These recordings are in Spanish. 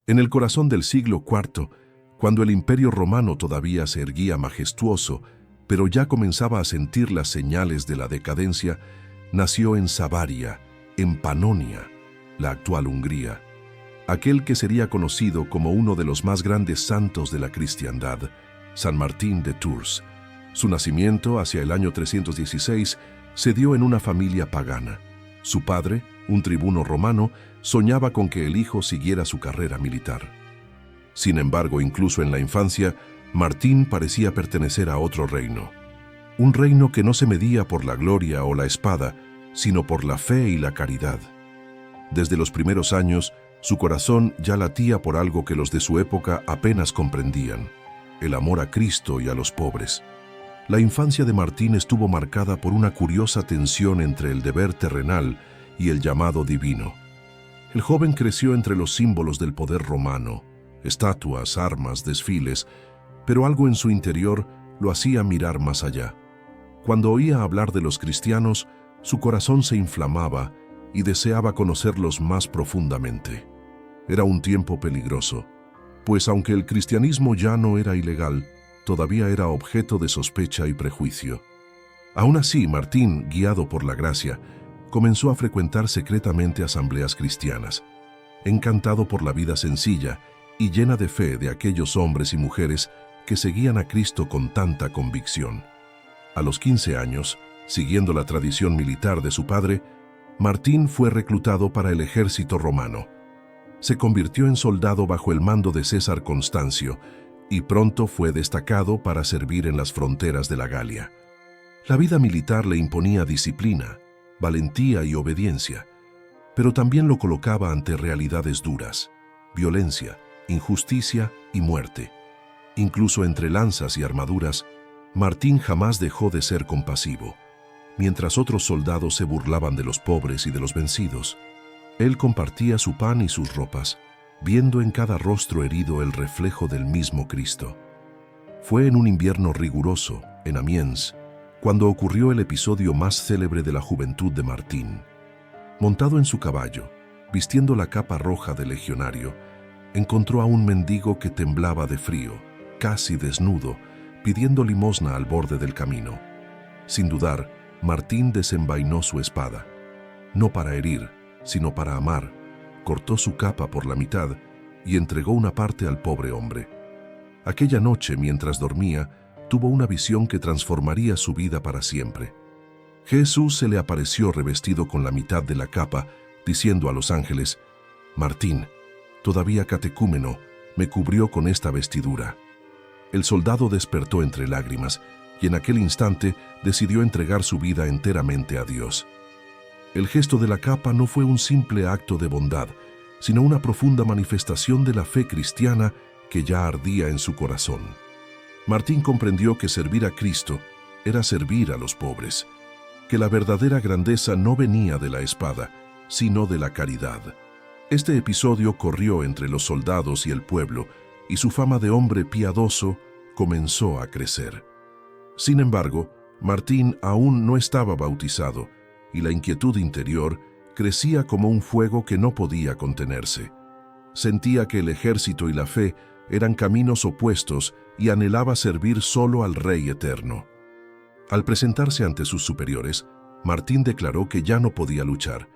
En el corazón del siglo IV, cuando el Imperio Romano todavía se erguía majestuoso, pero ya comenzaba a sentir las señales de la decadencia, nació en Savaria, en Panonia, la actual Hungría, aquel que sería conocido como uno de los más grandes santos de la cristiandad, San Martín de Tours. Su nacimiento, hacia el año 316, se dio en una familia pagana. Su padre, un tribuno romano, soñaba con que el hijo siguiera su carrera militar. Sin embargo, incluso en la infancia, Martín parecía pertenecer a otro reino. Un reino que no se medía por la gloria o la espada, sino por la fe y la caridad. Desde los primeros años, su corazón ya latía por algo que los de su época apenas comprendían: el amor a Cristo y a los pobres. La infancia de Martín estuvo marcada por una curiosa tensión entre el deber terrenal y el llamado divino. El joven creció entre los símbolos del poder romano, estatuas, armas, desfiles, pero algo en su interior lo hacía mirar más allá. Cuando oía hablar de los cristianos, su corazón se inflamaba y deseaba conocerlos más profundamente. Era un tiempo peligroso, pues aunque el cristianismo ya no era ilegal, todavía era objeto de sospecha y prejuicio. Aún así, Martín, guiado por la gracia, comenzó a frecuentar secretamente asambleas cristianas, encantado por la vida sencilla y llena de fe de aquellos hombres y mujeres que seguían a Cristo con tanta convicción. A los 15 años, siguiendo la tradición militar de su padre, Martín fue reclutado para el ejército romano. Se convirtió en soldado bajo el mando de César Constancio y pronto fue destacado para servir en las fronteras de la Galia. La vida militar le imponía disciplina, valentía y obediencia, pero también lo colocaba ante realidades duras: violencia, injusticia y muerte. Incluso entre lanzas y armaduras, Martín jamás dejó de ser compasivo. Mientras otros soldados se burlaban de los pobres y de los vencidos, él compartía su pan y sus ropas, viendo en cada rostro herido el reflejo del mismo Cristo. Fue en un invierno riguroso, en Amiens, cuando ocurrió el episodio más célebre de la juventud de Martín. Montado en su caballo, vistiendo la capa roja de legionario, encontró a un mendigo que temblaba de frío, casi desnudo, pidiendo limosna al borde del camino. Sin dudar, Martín desenvainó su espada. No para herir, sino para amar, cortó su capa por la mitad y entregó una parte al pobre hombre. Aquella noche, mientras dormía, tuvo una visión que transformaría su vida para siempre. Jesús se le apareció revestido con la mitad de la capa, diciendo a los ángeles: «Martín, todavía catecúmeno, me cubrió con esta vestidura». El soldado despertó entre lágrimas y en aquel instante decidió entregar su vida enteramente a Dios. El gesto de la capa no fue un simple acto de bondad, sino una profunda manifestación de la fe cristiana que ya ardía en su corazón. Martín comprendió que servir a Cristo era servir a los pobres, que la verdadera grandeza no venía de la espada, sino de la caridad. Este episodio corrió entre los soldados y el pueblo, y su fama de hombre piadoso comenzó a crecer. Sin embargo, Martín aún no estaba bautizado, y la inquietud interior crecía como un fuego que no podía contenerse. Sentía que el ejército y la fe eran caminos opuestos y anhelaba servir solo al Rey Eterno. Al presentarse ante sus superiores, Martín declaró que ya no podía luchar,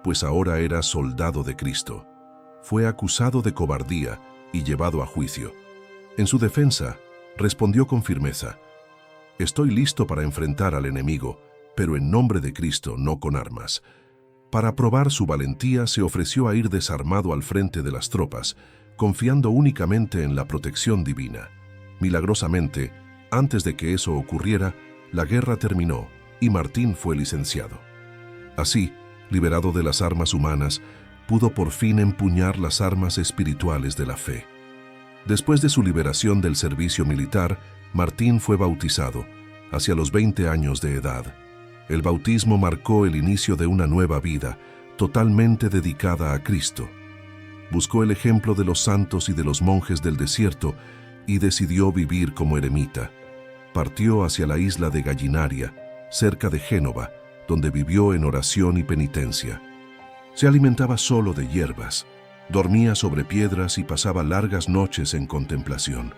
pues ahora era soldado de Cristo. Fue acusado de cobardía y llevado a juicio. En su defensa, respondió con firmeza: «Estoy listo para enfrentar al enemigo, pero en nombre de Cristo, no con armas». Para probar su valentía, se ofreció a ir desarmado al frente de las tropas, confiando únicamente en la protección divina. Milagrosamente, antes de que eso ocurriera, la guerra terminó y Martín fue licenciado. Así, liberado de las armas humanas, pudo por fin empuñar las armas espirituales de la fe. Después de su liberación del servicio militar, Martín fue bautizado, hacia los 20 años de edad. El bautismo marcó el inicio de una nueva vida, totalmente dedicada a Cristo. Buscó el ejemplo de los santos y de los monjes del desierto y decidió vivir como eremita. Partió hacia la isla de Gallinaria, cerca de Génova, donde vivió en oración y penitencia. Se alimentaba solo de hierbas, Dormía sobre piedras y pasaba largas noches en contemplación.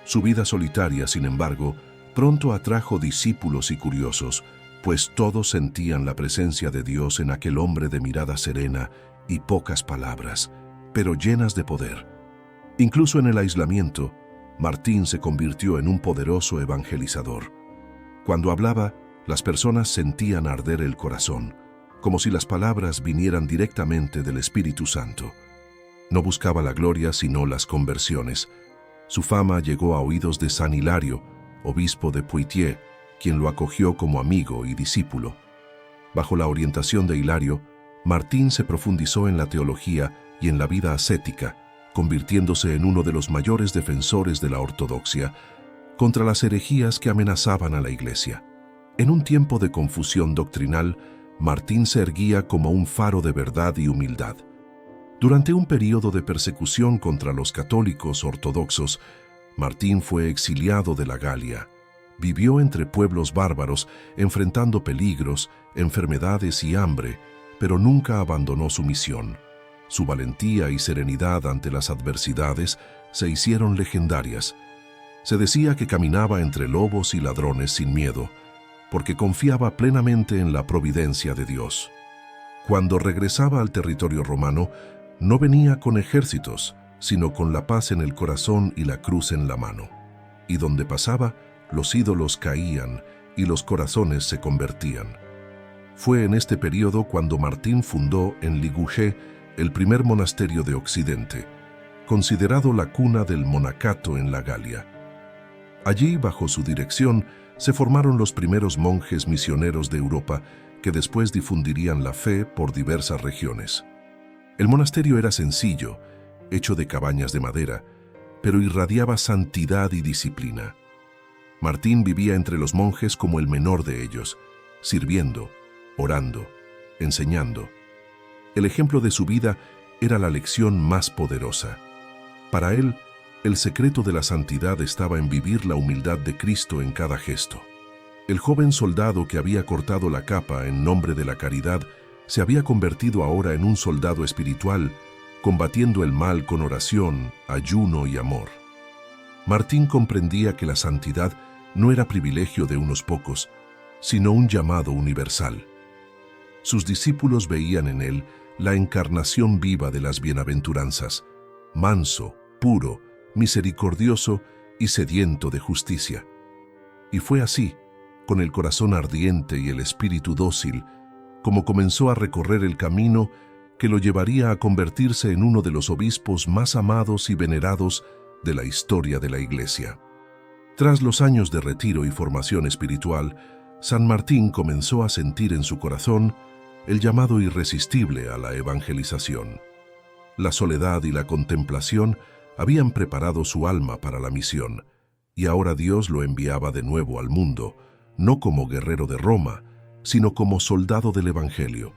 Su vida solitaria, sin embargo, pronto atrajo discípulos y curiosos, pues todos sentían la presencia de Dios en aquel hombre de mirada serena y pocas palabras, pero llenas de poder. Incluso en el aislamiento, Martín se convirtió en un poderoso evangelizador. Cuando hablaba, las personas sentían arder el corazón, como si las palabras vinieran directamente del Espíritu Santo. No buscaba la gloria sino las conversiones. Su fama llegó a oídos de San Hilario, obispo de Poitiers, quien lo acogió como amigo y discípulo. Bajo la orientación de Hilario, Martín se profundizó en la teología y en la vida ascética, convirtiéndose en uno de los mayores defensores de la ortodoxia contra las herejías que amenazaban a la Iglesia. En un tiempo de confusión doctrinal, Martín se erguía como un faro de verdad y humildad. Durante un período de persecución contra los católicos ortodoxos, Martín fue exiliado de la Galia. Vivió entre pueblos bárbaros, enfrentando peligros, enfermedades y hambre, pero nunca abandonó su misión. Su valentía y serenidad ante las adversidades se hicieron legendarias. Se decía que caminaba entre lobos y ladrones sin miedo, porque confiaba plenamente en la providencia de Dios. Cuando regresaba al territorio romano, no venía con ejércitos, sino con la paz en el corazón y la cruz en la mano. Y donde pasaba, los ídolos caían y los corazones se convertían. Fue en este periodo cuando Martín fundó en Ligugé el primer monasterio de Occidente, considerado la cuna del monacato en la Galia. Allí, bajo su dirección, se formaron los primeros monjes misioneros de Europa que después difundirían la fe por diversas regiones. El monasterio era sencillo, hecho de cabañas de madera, pero irradiaba santidad y disciplina. Martín vivía entre los monjes como el menor de ellos, sirviendo, orando, enseñando. El ejemplo de su vida era la lección más poderosa. Para él, el secreto de la santidad estaba en vivir la humildad de Cristo en cada gesto. El joven soldado que había cortado la capa en nombre de la caridad se había convertido ahora en un soldado espiritual, combatiendo el mal con oración, ayuno y amor. Martín comprendía que la santidad no era privilegio de unos pocos, sino un llamado universal. Sus discípulos veían en él la encarnación viva de las bienaventuranzas, manso, puro, misericordioso y sediento de justicia. Y fue así, con el corazón ardiente y el espíritu dócil, como comenzó a recorrer el camino que lo llevaría a convertirse en uno de los obispos más amados y venerados de la historia de la Iglesia. Tras los años de retiro y formación espiritual, San Martín comenzó a sentir en su corazón el llamado irresistible a la evangelización. La soledad y la contemplación habían preparado su alma para la misión, y ahora Dios lo enviaba de nuevo al mundo, no como guerrero de Roma, sino como soldado del Evangelio.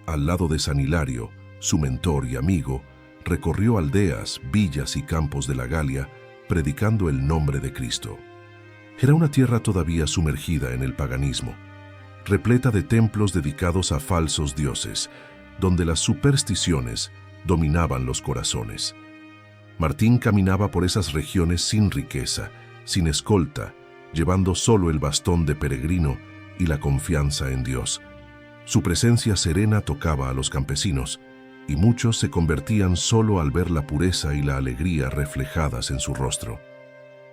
Al lado de San Hilario, su mentor y amigo, recorrió aldeas, villas y campos de la Galia, predicando el nombre de Cristo. Era una tierra todavía sumergida en el paganismo, repleta de templos dedicados a falsos dioses, donde las supersticiones dominaban los corazones. Martín caminaba por esas regiones sin riqueza, sin escolta, llevando solo el bastón de peregrino y la confianza en Dios. Su presencia serena tocaba a los campesinos, y muchos se convertían solo al ver la pureza y la alegría reflejadas en su rostro.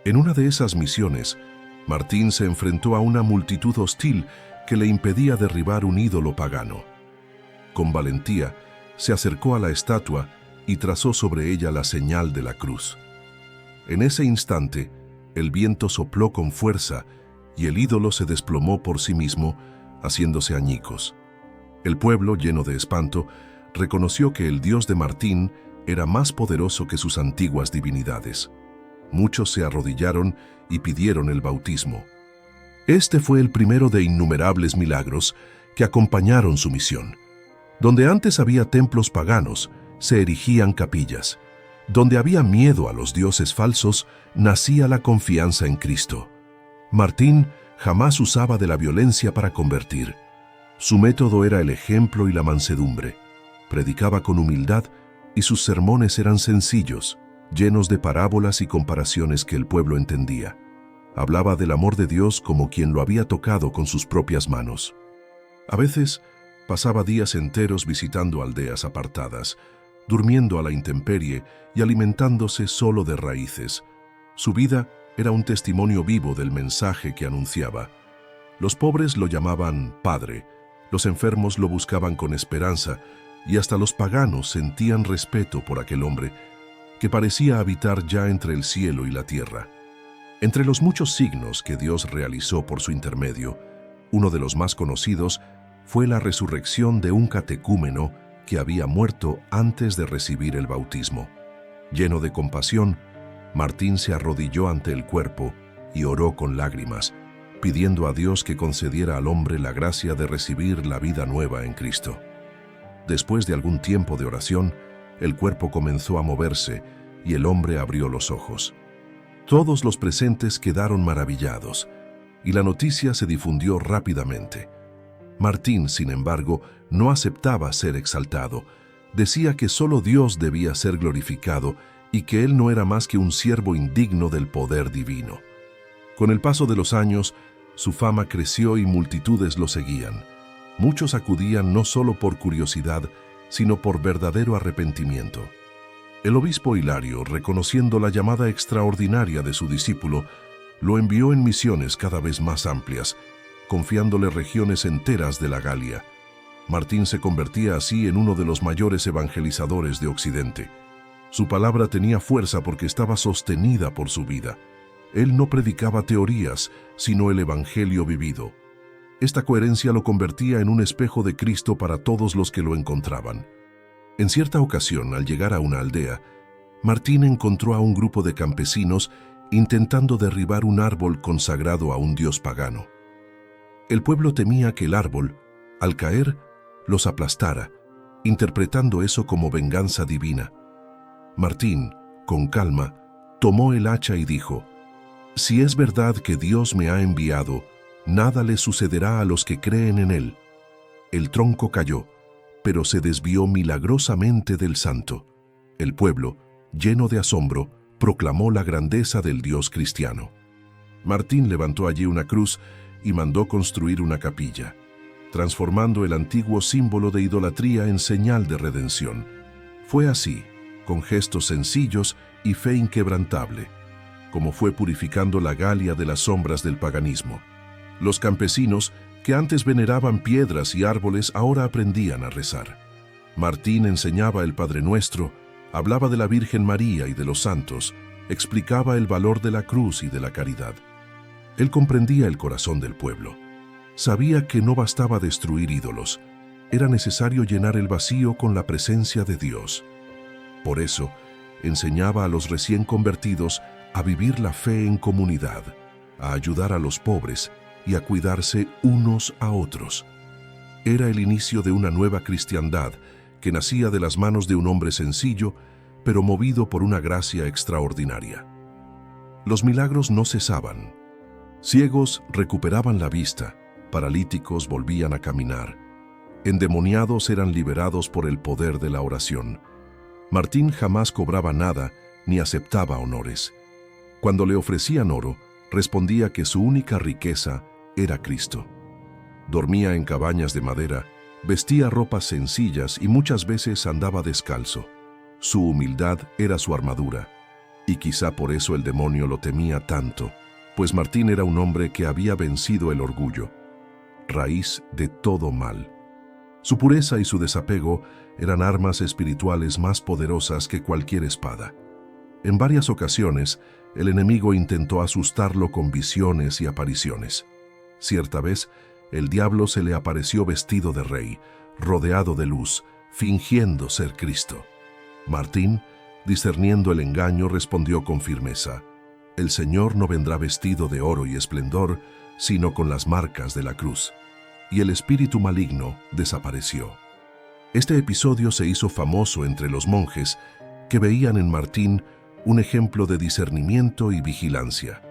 En una de esas misiones, Martín se enfrentó a una multitud hostil que le impedía derribar un ídolo pagano. Con valentía, se acercó a la estatua y trazó sobre ella la señal de la cruz. En ese instante, el viento sopló con fuerza y el ídolo se desplomó por sí mismo, haciéndose añicos. El pueblo, lleno de espanto, reconoció que el Dios de Martín era más poderoso que sus antiguas divinidades. Muchos se arrodillaron y pidieron el bautismo. Este fue el primero de innumerables milagros que acompañaron su misión. Donde antes había templos paganos, se erigían capillas. Donde había miedo a los dioses falsos, nacía la confianza en Cristo. Martín jamás usaba de la violencia para convertir. Su método era el ejemplo y la mansedumbre. Predicaba con humildad y sus sermones eran sencillos, llenos de parábolas y comparaciones que el pueblo entendía. Hablaba del amor de Dios como quien lo había tocado con sus propias manos. A veces pasaba días enteros visitando aldeas apartadas, durmiendo a la intemperie y alimentándose solo de raíces. Su vida era un testimonio vivo del mensaje que anunciaba. Los pobres lo llamaban Padre, los enfermos lo buscaban con esperanza y hasta los paganos sentían respeto por aquel hombre que parecía habitar ya entre el cielo y la tierra. Entre los muchos signos que Dios realizó por su intermedio, uno de los más conocidos fue la resurrección de un catecúmeno que había muerto antes de recibir el bautismo. Lleno de compasión, Martín se arrodilló ante el cuerpo y oró con lágrimas, pidiendo a Dios que concediera al hombre la gracia de recibir la vida nueva en Cristo. Después de algún tiempo de oración, el cuerpo comenzó a moverse y el hombre abrió los ojos. Todos los presentes quedaron maravillados y la noticia se difundió rápidamente. Martín, sin embargo, no aceptaba ser exaltado. Decía que solo Dios debía ser glorificado y que él no era más que un siervo indigno del poder divino. Con el paso de los años, su fama creció y multitudes lo seguían. Muchos acudían no solo por curiosidad, sino por verdadero arrepentimiento. El obispo Hilario, reconociendo la llamada extraordinaria de su discípulo, lo envió en misiones cada vez más amplias, confiándole regiones enteras de la Galia. Martín se convertía así en uno de los mayores evangelizadores de Occidente. Su palabra tenía fuerza porque estaba sostenida por su vida. Él no predicaba teorías, sino el evangelio vivido. Esta coherencia lo convertía en un espejo de Cristo para todos los que lo encontraban. En cierta ocasión, al llegar a una aldea, Martín encontró a un grupo de campesinos intentando derribar un árbol consagrado a un dios pagano. El pueblo temía que el árbol, al caer, los aplastara, interpretando eso como venganza divina. Martín, con calma, tomó el hacha y dijo: «Si es verdad que Dios me ha enviado, nada le sucederá a los que creen en él». El tronco cayó, pero se desvió milagrosamente del santo. El pueblo, lleno de asombro, proclamó la grandeza del Dios cristiano. Martín levantó allí una cruz y mandó construir una capilla, transformando el antiguo símbolo de idolatría en señal de redención. Fue así, con gestos sencillos y fe inquebrantable, como fue purificando la Galia de las sombras del paganismo. Los campesinos, que antes veneraban piedras y árboles, ahora aprendían a rezar. Martín enseñaba el Padre Nuestro, hablaba de la Virgen María y de los santos, explicaba el valor de la cruz y de la caridad. Él comprendía el corazón del pueblo. Sabía que no bastaba destruir ídolos, era necesario llenar el vacío con la presencia de Dios. Por eso, enseñaba a los recién convertidos a vivir la fe en comunidad, a ayudar a los pobres y a cuidarse unos a otros. Era el inicio de una nueva cristiandad que nacía de las manos de un hombre sencillo, pero movido por una gracia extraordinaria. Los milagros no cesaban. Ciegos recuperaban la vista, paralíticos volvían a caminar, endemoniados eran liberados por el poder de la oración. Martín jamás cobraba nada ni aceptaba honores. Cuando le ofrecían oro, respondía que su única riqueza era Cristo. Dormía en cabañas de madera, vestía ropas sencillas y muchas veces andaba descalzo. Su humildad era su armadura, y quizá por eso el demonio lo temía tanto, pues Martín era un hombre que había vencido el orgullo, raíz de todo mal. Su pureza y su desapego eran armas espirituales más poderosas que cualquier espada. En varias ocasiones, el enemigo intentó asustarlo con visiones y apariciones. Cierta vez, el diablo se le apareció vestido de rey, rodeado de luz, fingiendo ser Cristo. Martín, discerniendo el engaño, respondió con firmeza: «El Señor no vendrá vestido de oro y esplendor, sino con las marcas de la cruz». Y el espíritu maligno desapareció. Este episodio se hizo famoso entre los monjes, que veían en Martín un ejemplo de discernimiento y vigilancia.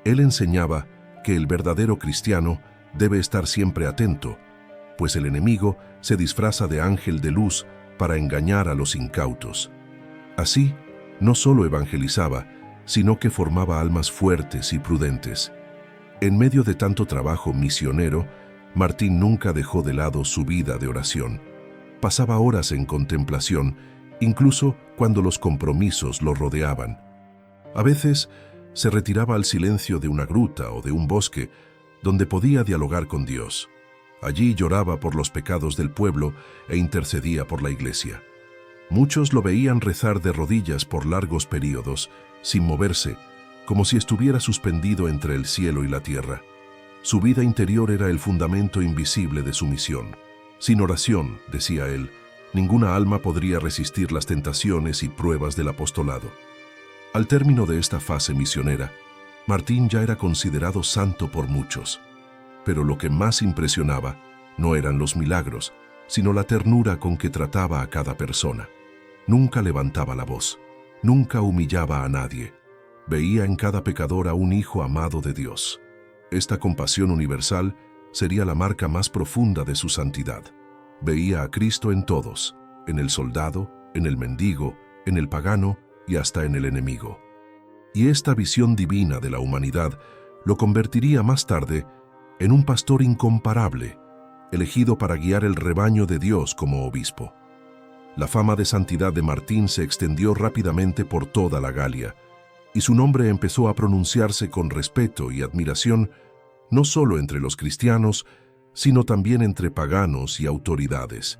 Él enseñaba que el verdadero cristiano debe estar siempre atento, pues el enemigo se disfraza de ángel de luz para engañar a los incautos. Así, no solo evangelizaba, sino que formaba almas fuertes y prudentes. En medio de tanto trabajo misionero, Martín nunca dejó de lado su vida de oración. Pasaba horas en contemplación, incluso cuando los compromisos lo rodeaban. A veces se retiraba al silencio de una gruta o de un bosque, donde podía dialogar con Dios. Allí lloraba por los pecados del pueblo e intercedía por la iglesia. Muchos lo veían rezar de rodillas por largos períodos, sin moverse, como si estuviera suspendido entre el cielo y la tierra. Su vida interior era el fundamento invisible de su misión. Sin oración, decía él, ninguna alma podría resistir las tentaciones y pruebas del apostolado. Al término de esta fase misionera, Martín ya era considerado santo por muchos. Pero lo que más impresionaba no eran los milagros, sino la ternura con que trataba a cada persona. Nunca levantaba la voz, nunca humillaba a nadie. Veía en cada pecador a un hijo amado de Dios. Esta compasión universal sería la marca más profunda de su santidad. Veía a Cristo en todos, en el soldado, en el mendigo, en el pagano y hasta en el enemigo. Y esta visión divina de la humanidad lo convertiría más tarde en un pastor incomparable, elegido para guiar el rebaño de Dios como obispo. La fama de santidad de Martín se extendió rápidamente por toda la Galia, y su nombre empezó a pronunciarse con respeto y admiración, no solo entre los cristianos, sino también entre paganos y autoridades.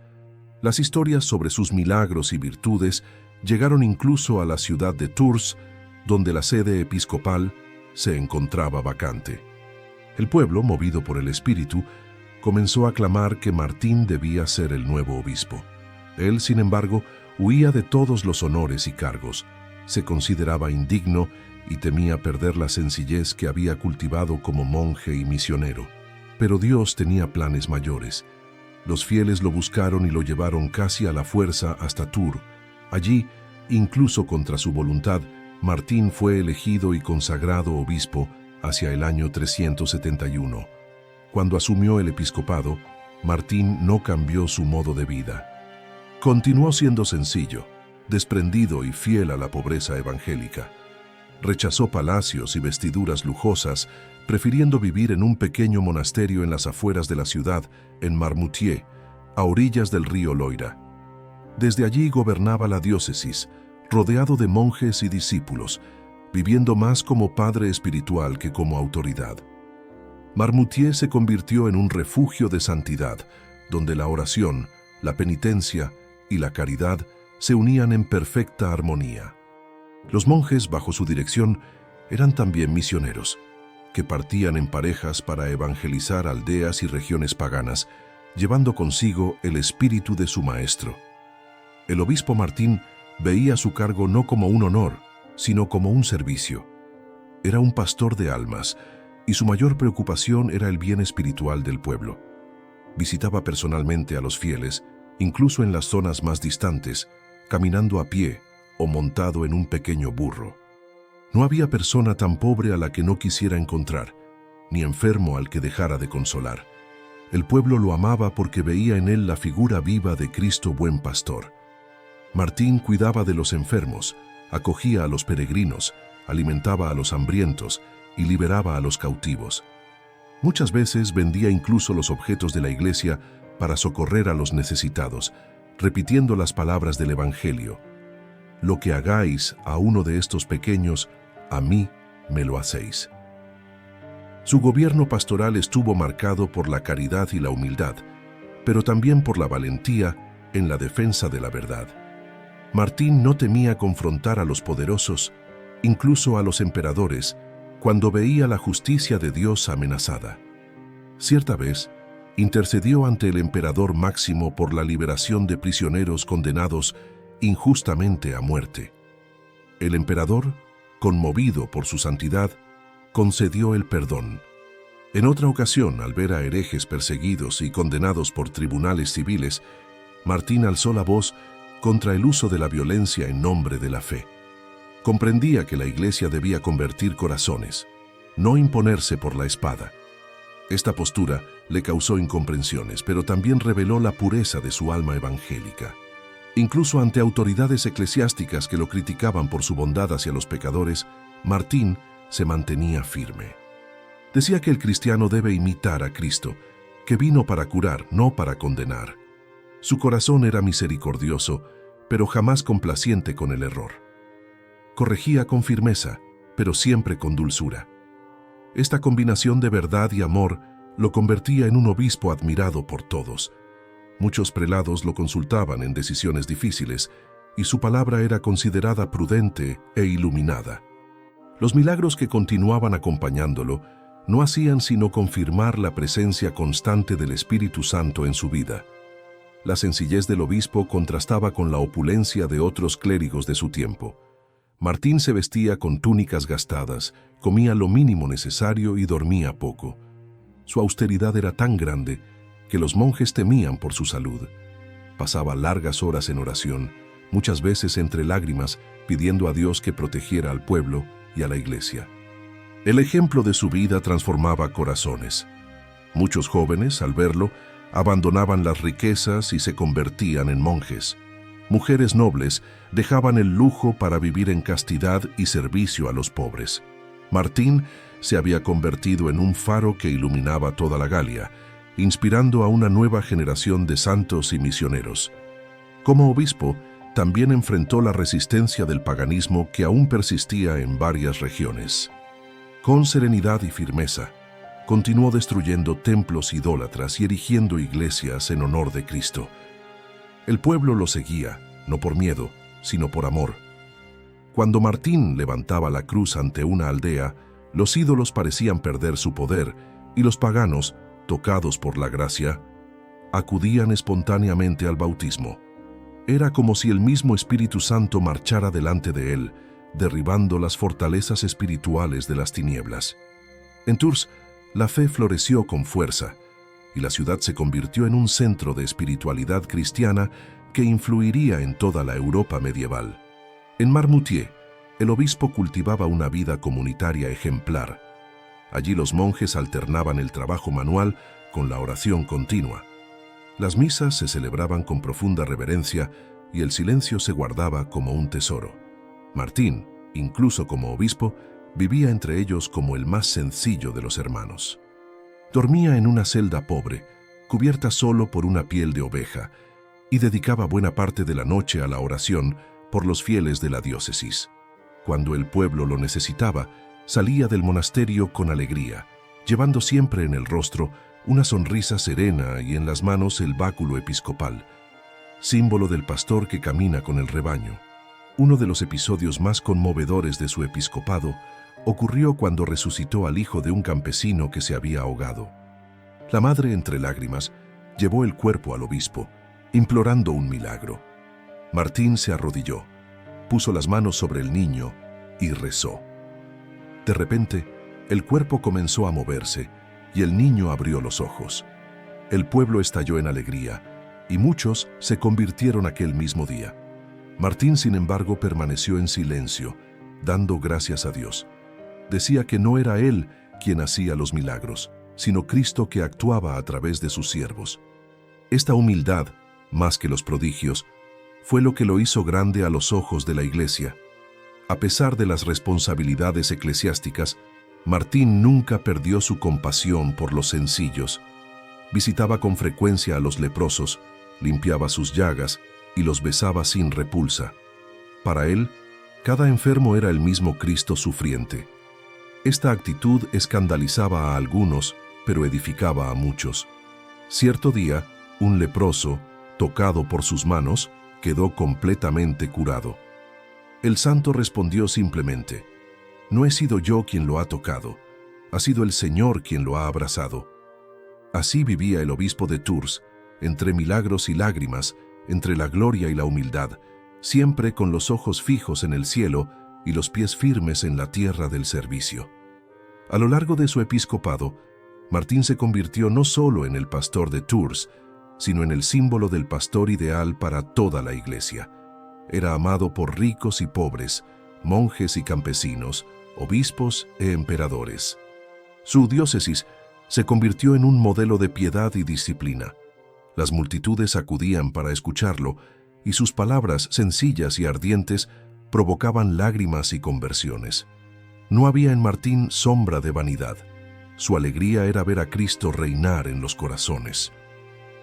Las historias sobre sus milagros y virtudes llegaron incluso a la ciudad de Tours, donde la sede episcopal se encontraba vacante. El pueblo, movido por el Espíritu, comenzó a clamar que Martín debía ser el nuevo obispo. Él, sin embargo, huía de todos los honores y cargos. Se consideraba indigno y temía perder la sencillez que había cultivado como monje y misionero. Pero Dios tenía planes mayores. Los fieles lo buscaron y lo llevaron casi a la fuerza hasta Tours. Allí, incluso contra su voluntad, Martín fue elegido y consagrado obispo hacia el año 371. Cuando asumió el episcopado, Martín no cambió su modo de vida. Continuó siendo sencillo, desprendido y fiel a la pobreza evangélica. Rechazó palacios y vestiduras lujosas, prefiriendo vivir en un pequeño monasterio en las afueras de la ciudad, en Marmoutier, a orillas del río Loira. Desde allí gobernaba la diócesis, rodeado de monjes y discípulos, viviendo más como padre espiritual que como autoridad. Marmoutier se convirtió en un refugio de santidad, donde la oración, la penitencia y la caridad se unían en perfecta armonía. Los monjes, bajo su dirección, eran también misioneros, que partían en parejas para evangelizar aldeas y regiones paganas, llevando consigo el espíritu de su maestro. El obispo Martín veía su cargo no como un honor, sino como un servicio. Era un pastor de almas, y su mayor preocupación era el bien espiritual del pueblo. Visitaba personalmente a los fieles, incluso en las zonas más distantes, caminando a pie o montado en un pequeño burro. No había persona tan pobre a la que no quisiera encontrar, ni enfermo al que dejara de consolar. El pueblo lo amaba porque veía en él la figura viva de Cristo buen pastor. Martín cuidaba de los enfermos, acogía a los peregrinos, alimentaba a los hambrientos y liberaba a los cautivos. Muchas veces vendía incluso los objetos de la iglesia para socorrer a los necesitados, repitiendo las palabras del Evangelio: «Lo que hagáis a uno de estos pequeños, a mí me lo hacéis». Su gobierno pastoral estuvo marcado por la caridad y la humildad, pero también por la valentía en la defensa de la verdad. Martín no temía confrontar a los poderosos, incluso a los emperadores, cuando veía la justicia de Dios amenazada. Cierta vez, intercedió ante el emperador Máximo por la liberación de prisioneros condenados injustamente a muerte. El emperador, conmovido por su santidad, concedió el perdón. En otra ocasión, al ver a herejes perseguidos y condenados por tribunales civiles, Martín alzó la voz contra el uso de la violencia en nombre de la fe. Comprendía que la Iglesia debía convertir corazones, no imponerse por la espada. Esta postura le causó incomprensiones, pero también reveló la pureza de su alma evangélica. Incluso ante autoridades eclesiásticas que lo criticaban por su bondad hacia los pecadores, Martín se mantenía firme. Decía que el cristiano debe imitar a Cristo, que vino para curar, no para condenar. Su corazón era misericordioso, pero jamás complaciente con el error. Corregía con firmeza, pero siempre con dulzura. Esta combinación de verdad y amor lo convertía en un obispo admirado por todos. Muchos prelados lo consultaban en decisiones difíciles y su palabra era considerada prudente e iluminada. Los milagros que continuaban acompañándolo no hacían sino confirmar la presencia constante del Espíritu Santo en su vida. La sencillez del obispo contrastaba con la opulencia de otros clérigos de su tiempo. Martín se vestía con túnicas gastadas, comía lo mínimo necesario y dormía poco. Su austeridad era tan grande que los monjes temían por su salud. Pasaba largas horas en oración, muchas veces entre lágrimas, pidiendo a Dios que protegiera al pueblo y a la iglesia. El ejemplo de su vida transformaba corazones. Muchos jóvenes, al verlo, abandonaban las riquezas y se convertían en monjes. Mujeres nobles dejaban el lujo para vivir en castidad y servicio a los pobres. Martín se había convertido en un faro que iluminaba toda la Galia, inspirando a una nueva generación de santos y misioneros. Como obispo, también enfrentó la resistencia del paganismo que aún persistía en varias regiones. Con serenidad y firmeza, continuó destruyendo templos idólatras y erigiendo iglesias en honor de Cristo. El pueblo lo seguía, no por miedo, sino por amor. Cuando Martín levantaba la cruz ante una aldea, los ídolos parecían perder su poder y los paganos, tocados por la gracia, acudían espontáneamente al bautismo. Era como si el mismo Espíritu Santo marchara delante de él, derribando las fortalezas espirituales de las tinieblas. En Tours, la fe floreció con fuerza, y la ciudad se convirtió en un centro de espiritualidad cristiana que influiría en toda la Europa medieval. En Marmoutier, el obispo cultivaba una vida comunitaria ejemplar. Allí los monjes alternaban el trabajo manual con la oración continua. Las misas se celebraban con profunda reverencia y el silencio se guardaba como un tesoro. Martín, incluso como obispo, vivía entre ellos como el más sencillo de los hermanos. Dormía en una celda pobre, cubierta solo por una piel de oveja, y dedicaba buena parte de la noche a la oración por los fieles de la diócesis. Cuando el pueblo lo necesitaba, salía del monasterio con alegría, llevando siempre en el rostro una sonrisa serena y en las manos el báculo episcopal, símbolo del pastor que camina con el rebaño. Uno de los episodios más conmovedores de su episcopado ocurrió cuando resucitó al hijo de un campesino que se había ahogado. La madre, entre lágrimas, llevó el cuerpo al obispo, implorando un milagro. Martín se arrodilló, puso las manos sobre el niño y rezó. De repente, el cuerpo comenzó a moverse y el niño abrió los ojos. El pueblo estalló en alegría y muchos se convirtieron aquel mismo día. Martín, sin embargo, permaneció en silencio, dando gracias a Dios. Decía que no era él quien hacía los milagros, sino Cristo que actuaba a través de sus siervos. Esta humildad, más que los prodigios, fue lo que lo hizo grande a los ojos de la Iglesia. A pesar de las responsabilidades eclesiásticas, Martín nunca perdió su compasión por los sencillos. Visitaba con frecuencia a los leprosos, limpiaba sus llagas y los besaba sin repulsa. Para él, cada enfermo era el mismo Cristo sufriente. Esta actitud escandalizaba a algunos, pero edificaba a muchos. Cierto día, un leproso, tocado por sus manos, quedó completamente curado. El santo respondió simplemente: «No he sido yo quien lo ha tocado, ha sido el Señor quien lo ha abrazado». Así vivía el obispo de Tours, entre milagros y lágrimas, entre la gloria y la humildad, siempre con los ojos fijos en el cielo y los pies firmes en la tierra del servicio. A lo largo de su episcopado, Martín se convirtió no solo en el pastor de Tours, sino en el símbolo del pastor ideal para toda la Iglesia. Era amado por ricos y pobres, monjes y campesinos, obispos e emperadores. Su diócesis se convirtió en un modelo de piedad y disciplina. Las multitudes acudían para escucharlo, y sus palabras sencillas y ardientes provocaban lágrimas y conversiones. No había en Martín sombra de vanidad. Su alegría era ver a Cristo reinar en los corazones.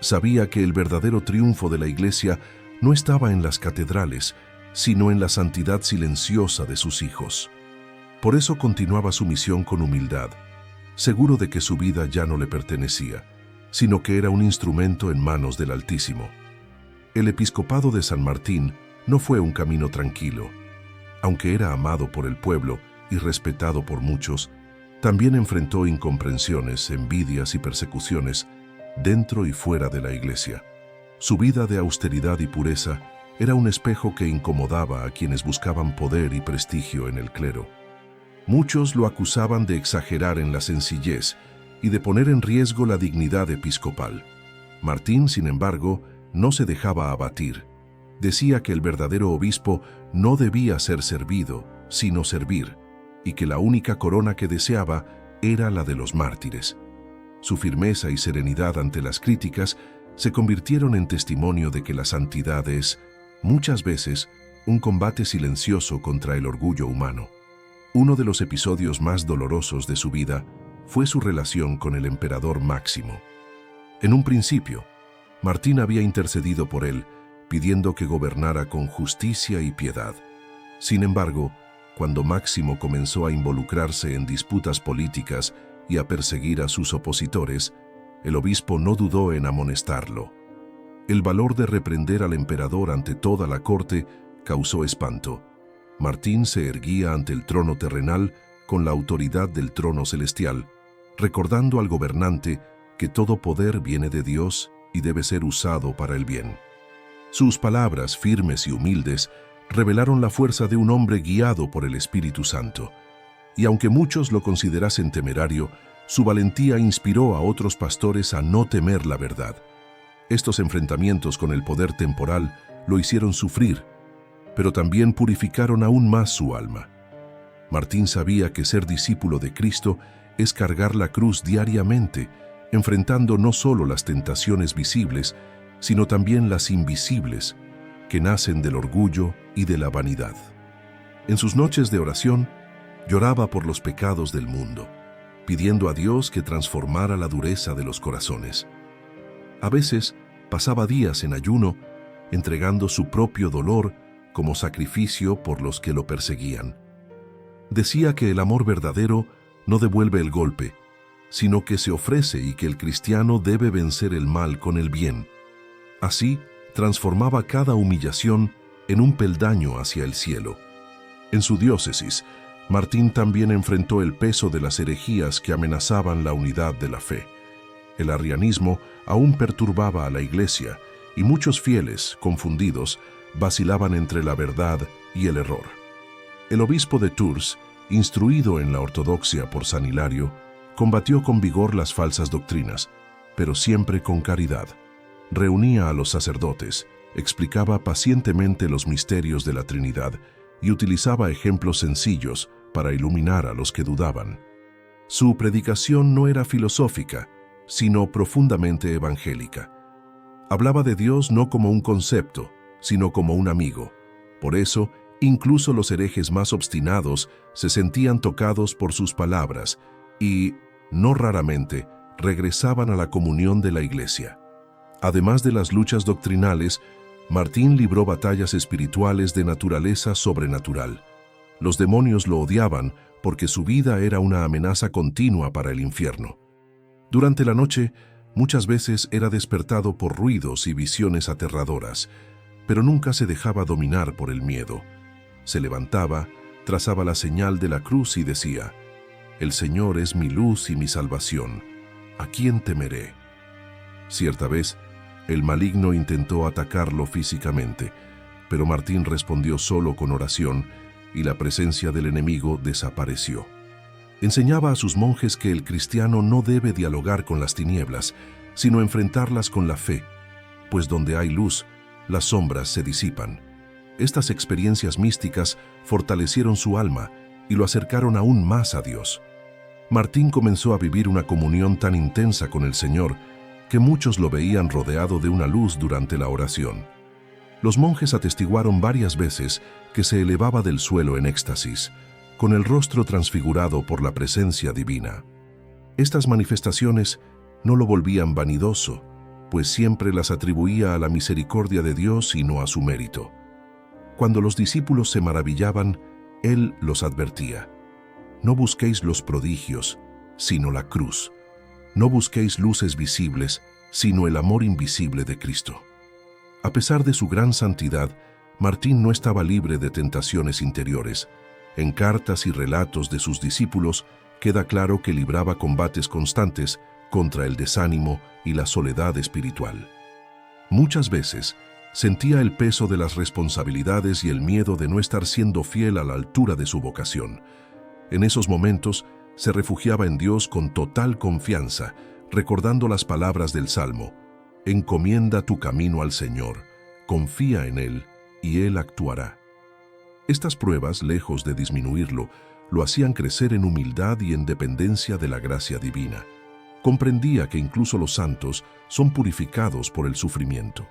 Sabía que el verdadero triunfo de la Iglesia no estaba en las catedrales, sino en la santidad silenciosa de sus hijos. Por eso continuaba su misión con humildad, seguro de que su vida ya no le pertenecía, sino que era un instrumento en manos del Altísimo. El episcopado de San Martín no fue un camino tranquilo. Aunque era amado por el pueblo y respetado por muchos, también enfrentó incomprensiones, envidias y persecuciones dentro y fuera de la Iglesia. Su vida de austeridad y pureza era un espejo que incomodaba a quienes buscaban poder y prestigio en el clero. Muchos lo acusaban de exagerar en la sencillez y de poner en riesgo la dignidad episcopal. Martín, sin embargo, no se dejaba abatir. Decía que el verdadero obispo no debía ser servido, sino servir, y que la única corona que deseaba era la de los mártires. Su firmeza y serenidad ante las críticas se convirtieron en testimonio de que la santidad es, muchas veces, un combate silencioso contra el orgullo humano. Uno de los episodios más dolorosos de su vida fue su relación con el emperador Máximo. En un principio, Martín había intercedido por él, pidiendo que gobernara con justicia y piedad. Sin embargo, cuando Máximo comenzó a involucrarse en disputas políticas y a perseguir a sus opositores, el obispo no dudó en amonestarlo. El valor de reprender al emperador ante toda la corte causó espanto. Martín se erguía ante el trono terrenal con la autoridad del trono celestial, recordando al gobernante que todo poder viene de Dios y debe ser usado para el bien. Sus palabras, firmes y humildes, revelaron la fuerza de un hombre guiado por el Espíritu Santo. Y aunque muchos lo considerasen temerario, su valentía inspiró a otros pastores a no temer la verdad. Estos enfrentamientos con el poder temporal lo hicieron sufrir, pero también purificaron aún más su alma. Martín sabía que ser discípulo de Cristo es cargar la cruz diariamente, enfrentando no solo las tentaciones visibles, sino también las invisibles, que nacen del orgullo y de la vanidad. En sus noches de oración, lloraba por los pecados del mundo, pidiendo a Dios que transformara la dureza de los corazones. A veces pasaba días en ayuno, entregando su propio dolor como sacrificio por los que lo perseguían. Decía que el amor verdadero no devuelve el golpe, sino que se ofrece y que el cristiano debe vencer el mal con el bien. Así, transformaba cada humillación en un peldaño hacia el cielo. En su diócesis, Martín también enfrentó el peso de las herejías que amenazaban la unidad de la fe. El arrianismo aún perturbaba a la Iglesia y muchos fieles, confundidos, vacilaban entre la verdad y el error. El obispo de Tours, instruido en la ortodoxia por San Hilario, combatió con vigor las falsas doctrinas, pero siempre con caridad. Reunía a los sacerdotes, explicaba pacientemente los misterios de la Trinidad y utilizaba ejemplos sencillos para iluminar a los que dudaban. Su predicación no era filosófica, sino profundamente evangélica. Hablaba de Dios no como un concepto, sino como un amigo. Por eso, incluso los herejes más obstinados se sentían tocados por sus palabras y, no raramente, regresaban a la comunión de la Iglesia. Además de las luchas doctrinales, Martín libró batallas espirituales de naturaleza sobrenatural. Los demonios lo odiaban porque su vida era una amenaza continua para el infierno. Durante la noche, muchas veces era despertado por ruidos y visiones aterradoras, pero nunca se dejaba dominar por el miedo. Se levantaba, trazaba la señal de la cruz y decía: «El Señor es mi luz y mi salvación. ¿A quién temeré?». Cierta vez, el maligno intentó atacarlo físicamente, pero Martín respondió solo con oración y la presencia del enemigo desapareció. Enseñaba a sus monjes que el cristiano no debe dialogar con las tinieblas, sino enfrentarlas con la fe, pues donde hay luz, las sombras se disipan. Estas experiencias místicas fortalecieron su alma y lo acercaron aún más a Dios. Martín comenzó a vivir una comunión tan intensa con el Señor que muchos lo veían rodeado de una luz durante la oración. Los monjes atestiguaron varias veces que se elevaba del suelo en éxtasis, con el rostro transfigurado por la presencia divina. Estas manifestaciones no lo volvían vanidoso, pues siempre las atribuía a la misericordia de Dios y no a su mérito. Cuando los discípulos se maravillaban, él los advertía: no busquéis los prodigios, sino la cruz. No busquéis luces visibles, sino el amor invisible de Cristo. A pesar de su gran santidad, Martín no estaba libre de tentaciones interiores. En cartas y relatos de sus discípulos queda claro que libraba combates constantes contra el desánimo y la soledad espiritual. Muchas veces sentía el peso de las responsabilidades y el miedo de no estar siendo fiel a la altura de su vocación. En esos momentos se refugiaba en Dios con total confianza, recordando las palabras del Salmo: encomienda tu camino al Señor, confía en Él y Él actuará. Estas pruebas, lejos de disminuirlo, lo hacían crecer en humildad y en dependencia de la gracia divina. Comprendía que incluso los santos son purificados por el sufrimiento.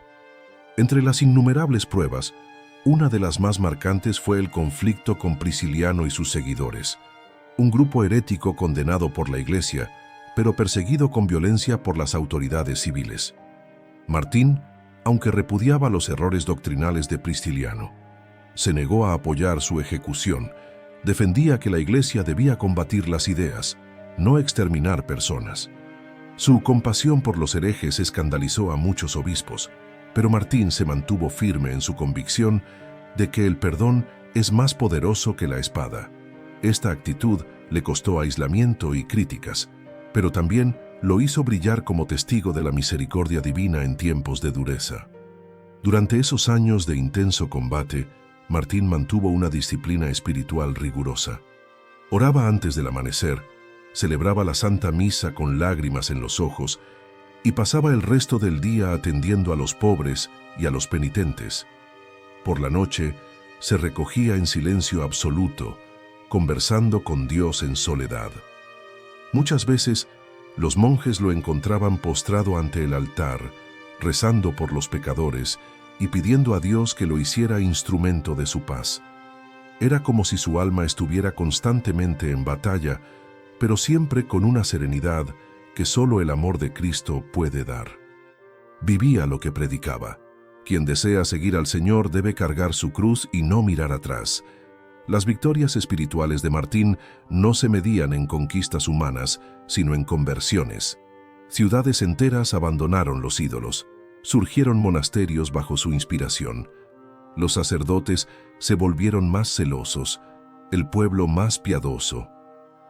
Entre las innumerables pruebas, una de las más marcantes fue el conflicto con Prisciliano y sus seguidores, un grupo herético condenado por la Iglesia, pero perseguido con violencia por las autoridades civiles. Martín, aunque repudiaba los errores doctrinales de Prisciliano, se negó a apoyar su ejecución. Defendía que la Iglesia debía combatir las ideas, no exterminar personas. Su compasión por los herejes escandalizó a muchos obispos, pero Martín se mantuvo firme en su convicción de que el perdón es más poderoso que la espada. Esta actitud le costó aislamiento y críticas, pero también lo hizo brillar como testigo de la misericordia divina en tiempos de dureza. Durante esos años de intenso combate, Martín mantuvo una disciplina espiritual rigurosa. Oraba antes del amanecer, celebraba la Santa Misa con lágrimas en los ojos y pasaba el resto del día atendiendo a los pobres y a los penitentes. Por la noche, se recogía en silencio absoluto, conversando con Dios en soledad. Muchas veces, los monjes lo encontraban postrado ante el altar, rezando por los pecadores y pidiendo a Dios que lo hiciera instrumento de su paz. Era como si su alma estuviera constantemente en batalla, pero siempre con una serenidad que solo el amor de Cristo puede dar. Vivía lo que predicaba. Quien desea seguir al Señor debe cargar su cruz y no mirar atrás. Las victorias espirituales de Martín no se medían en conquistas humanas, sino en conversiones. Ciudades enteras abandonaron los ídolos. Surgieron monasterios bajo su inspiración. Los sacerdotes se volvieron más celosos, el pueblo más piadoso.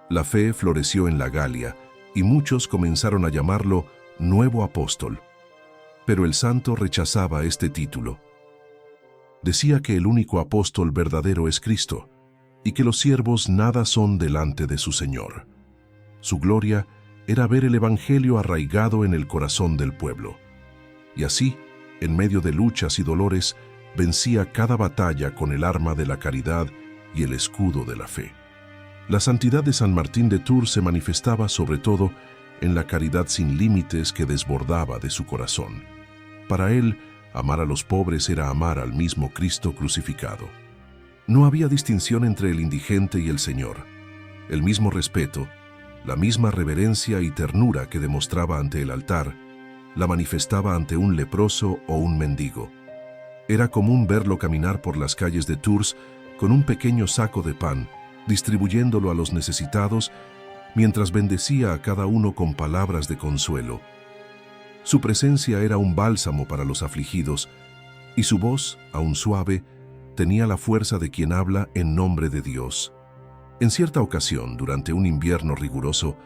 La fe floreció en la Galia y muchos comenzaron a llamarlo Nuevo Apóstol. Pero el santo rechazaba este título. Decía que el único apóstol verdadero es Cristo y que los siervos nada son delante de su Señor. Su gloria era ver el Evangelio arraigado en el corazón del pueblo. Y así, en medio de luchas y dolores, vencía cada batalla con el arma de la caridad y el escudo de la fe. La santidad de San Martín de Tours se manifestaba sobre todo en la caridad sin límites que desbordaba de su corazón. Para él, amar a los pobres era amar al mismo Cristo crucificado. No había distinción entre el indigente y el Señor. El mismo respeto, la misma reverencia y ternura que demostraba ante el altar, la manifestaba ante un leproso o un mendigo. Era común verlo caminar por las calles de Tours con un pequeño saco de pan, distribuyéndolo a los necesitados, mientras bendecía a cada uno con palabras de consuelo. Su presencia era un bálsamo para los afligidos, y su voz, aun suave, tenía la fuerza de quien habla en nombre de Dios. En cierta ocasión, durante un invierno riguroso,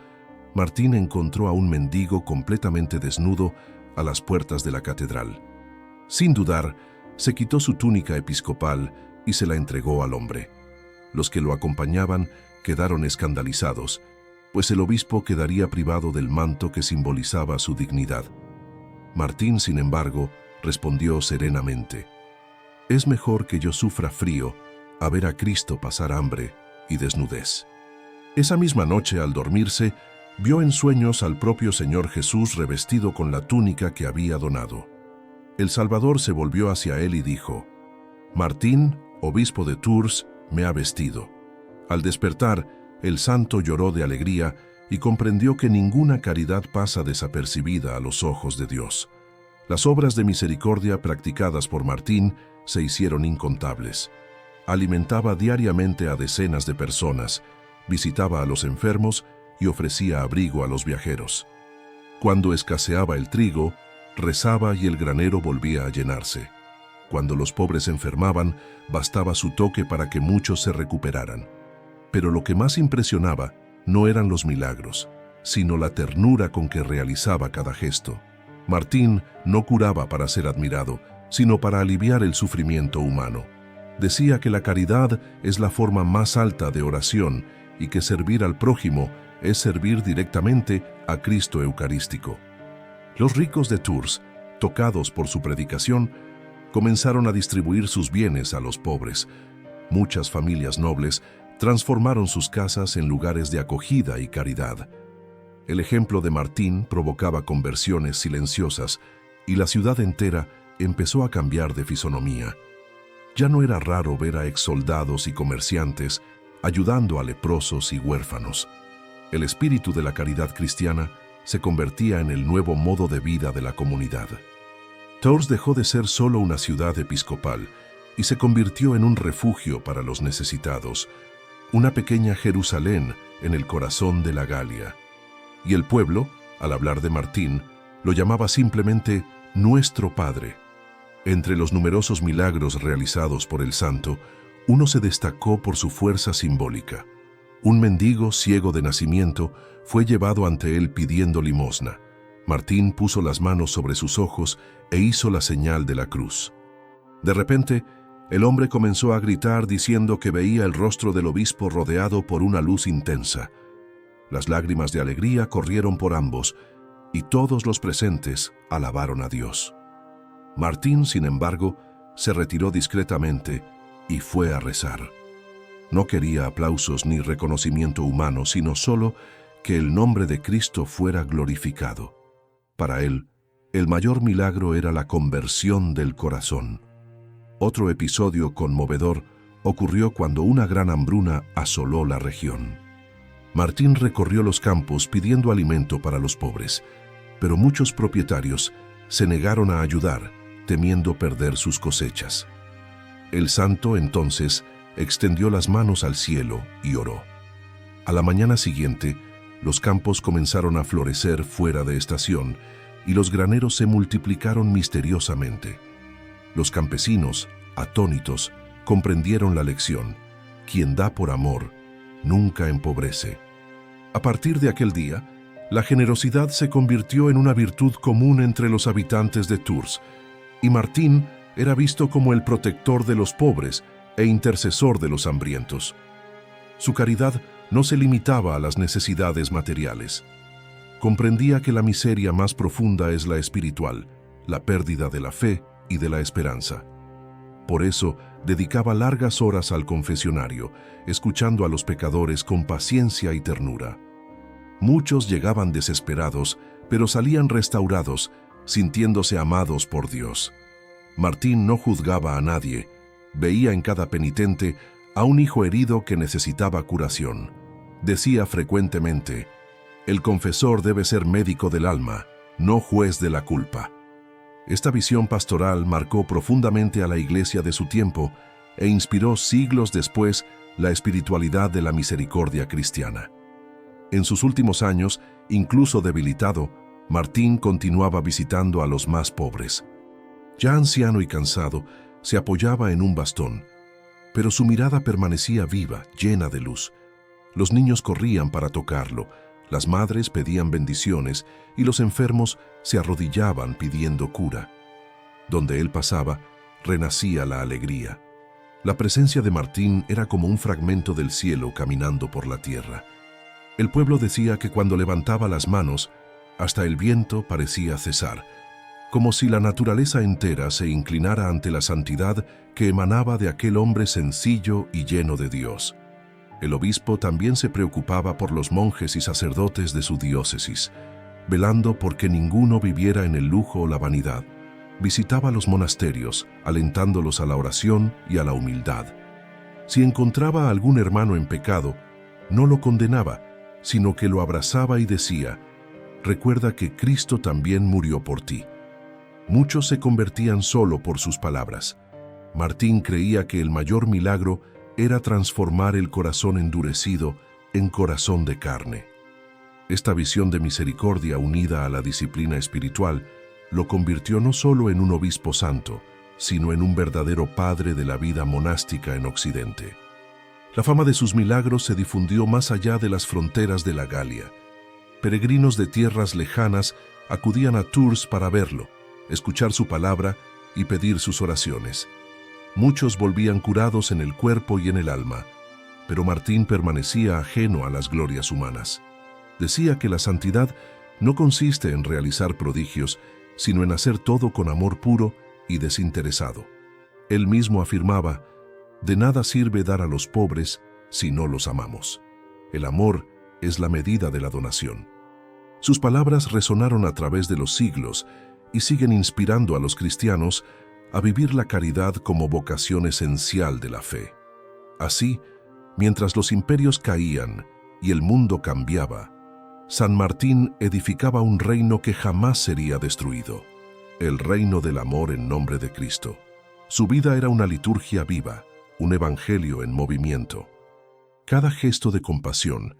Martín encontró a un mendigo completamente desnudo a las puertas de la catedral. Sin dudar, se quitó su túnica episcopal y se la entregó al hombre. Los que lo acompañaban quedaron escandalizados, pues el obispo quedaría privado del manto que simbolizaba su dignidad. Martín, sin embargo, respondió serenamente: «Es mejor que yo sufra frío a ver a Cristo pasar hambre y desnudez». Esa misma noche, al dormirse, vio en sueños al propio Señor Jesús revestido con la túnica que había donado. El Salvador se volvió hacia él y dijo: «Martín, obispo de Tours, me ha vestido». Al despertar, el santo lloró de alegría y comprendió que ninguna caridad pasa desapercibida a los ojos de Dios. Las obras de misericordia practicadas por Martín se hicieron incontables. Alimentaba diariamente a decenas de personas, visitaba a los enfermos y ofrecía abrigo a los viajeros. Cuando escaseaba el trigo, rezaba y el granero volvía a llenarse. Cuando los pobres enfermaban, bastaba su toque para que muchos se recuperaran. Pero lo que más impresionaba no eran los milagros, sino la ternura con que realizaba cada gesto. Martín no curaba para ser admirado, sino para aliviar el sufrimiento humano. Decía que la caridad es la forma más alta de oración y que servir al prójimo es servir directamente a Cristo Eucarístico. Los ricos de Tours, tocados por su predicación, comenzaron a distribuir sus bienes a los pobres. Muchas familias nobles transformaron sus casas en lugares de acogida y caridad. El ejemplo de Martín provocaba conversiones silenciosas y la ciudad entera empezó a cambiar de fisonomía. Ya no era raro ver a exsoldados y comerciantes ayudando a leprosos y huérfanos. El espíritu de la caridad cristiana se convertía en el nuevo modo de vida de la comunidad. Tours dejó de ser solo una ciudad episcopal y se convirtió en un refugio para los necesitados, una pequeña Jerusalén en el corazón de la Galia. Y el pueblo, al hablar de Martín, lo llamaba simplemente Nuestro Padre. Entre los numerosos milagros realizados por el santo, uno se destacó por su fuerza simbólica. Un mendigo ciego de nacimiento fue llevado ante él pidiendo limosna. Martín puso las manos sobre sus ojos e hizo la señal de la cruz. De repente, el hombre comenzó a gritar diciendo que veía el rostro del obispo rodeado por una luz intensa. Las lágrimas de alegría corrieron por ambos, y todos los presentes alabaron a Dios. Martín, sin embargo, se retiró discretamente y fue a rezar. No quería aplausos ni reconocimiento humano, sino solo que el nombre de Cristo fuera glorificado. Para él, el mayor milagro era la conversión del corazón. Otro episodio conmovedor ocurrió cuando una gran hambruna asoló la región. Martín recorrió los campos pidiendo alimento para los pobres, pero muchos propietarios se negaron a ayudar, temiendo perder sus cosechas. El santo entonces extendió las manos al cielo y oró. A la mañana siguiente, los campos comenzaron a florecer fuera de estación y los graneros se multiplicaron misteriosamente. Los campesinos, atónitos, comprendieron la lección: quien da por amor, nunca empobrece. A partir de aquel día, la generosidad se convirtió en una virtud común entre los habitantes de Tours, y Martín era visto como el protector de los pobres e intercesor de los hambrientos. Su caridad no se limitaba a las necesidades materiales. Comprendía que la miseria más profunda es la espiritual, la pérdida de la fe y de la esperanza. Por eso, dedicaba largas horas al confesionario, escuchando a los pecadores con paciencia y ternura. Muchos llegaban desesperados, pero salían restaurados, sintiéndose amados por Dios. Martín no juzgaba a nadie, veía en cada penitente a un hijo herido que necesitaba curación. Decía frecuentemente: el confesor debe ser médico del alma, no juez de la culpa. Esta visión pastoral marcó profundamente a la Iglesia de su tiempo e inspiró siglos después la espiritualidad de la misericordia cristiana. En sus últimos años, incluso debilitado, Martín continuaba visitando a los más pobres. Ya anciano y cansado, se apoyaba en un bastón, pero su mirada permanecía viva, llena de luz. Los niños corrían para tocarlo, las madres pedían bendiciones y los enfermos se arrodillaban pidiendo cura. Donde él pasaba, renacía la alegría. La presencia de Martín era como un fragmento del cielo caminando por la tierra. El pueblo decía que cuando levantaba las manos, hasta el viento parecía cesar, como si la naturaleza entera se inclinara ante la santidad que emanaba de aquel hombre sencillo y lleno de Dios. El obispo también se preocupaba por los monjes y sacerdotes de su diócesis, velando por que ninguno viviera en el lujo o la vanidad, Visitaba los monasterios, alentándolos a la oración y a la humildad. Si encontraba a algún hermano en pecado, no lo condenaba, sino que lo abrazaba y decía: «Recuerda que Cristo también murió por ti». Muchos se convertían solo por sus palabras. Martín creía que el mayor milagro era transformar el corazón endurecido en corazón de carne. Esta visión de misericordia unida a la disciplina espiritual lo convirtió no solo en un obispo santo, sino en un verdadero padre de la vida monástica en Occidente. La fama de sus milagros se difundió más allá de las fronteras de la Galia. Peregrinos de tierras lejanas acudían a Tours para verlo, escuchar su palabra y pedir sus oraciones. Muchos volvían curados en el cuerpo y en el alma, pero Martín permanecía ajeno a las glorias humanas. Decía que la santidad no consiste en realizar prodigios, sino en hacer todo con amor puro y desinteresado. Él mismo afirmaba: «De nada sirve dar a los pobres si no los amamos. El amor es la medida de la donación». Sus palabras resonaron a través de los siglos y siguen inspirando a los cristianos a vivir la caridad como vocación esencial de la fe. Así, mientras los imperios caían y el mundo cambiaba, San Martín edificaba un reino que jamás sería destruido, el reino del amor en nombre de Cristo. Su vida era una liturgia viva, un evangelio en movimiento. Cada gesto de compasión,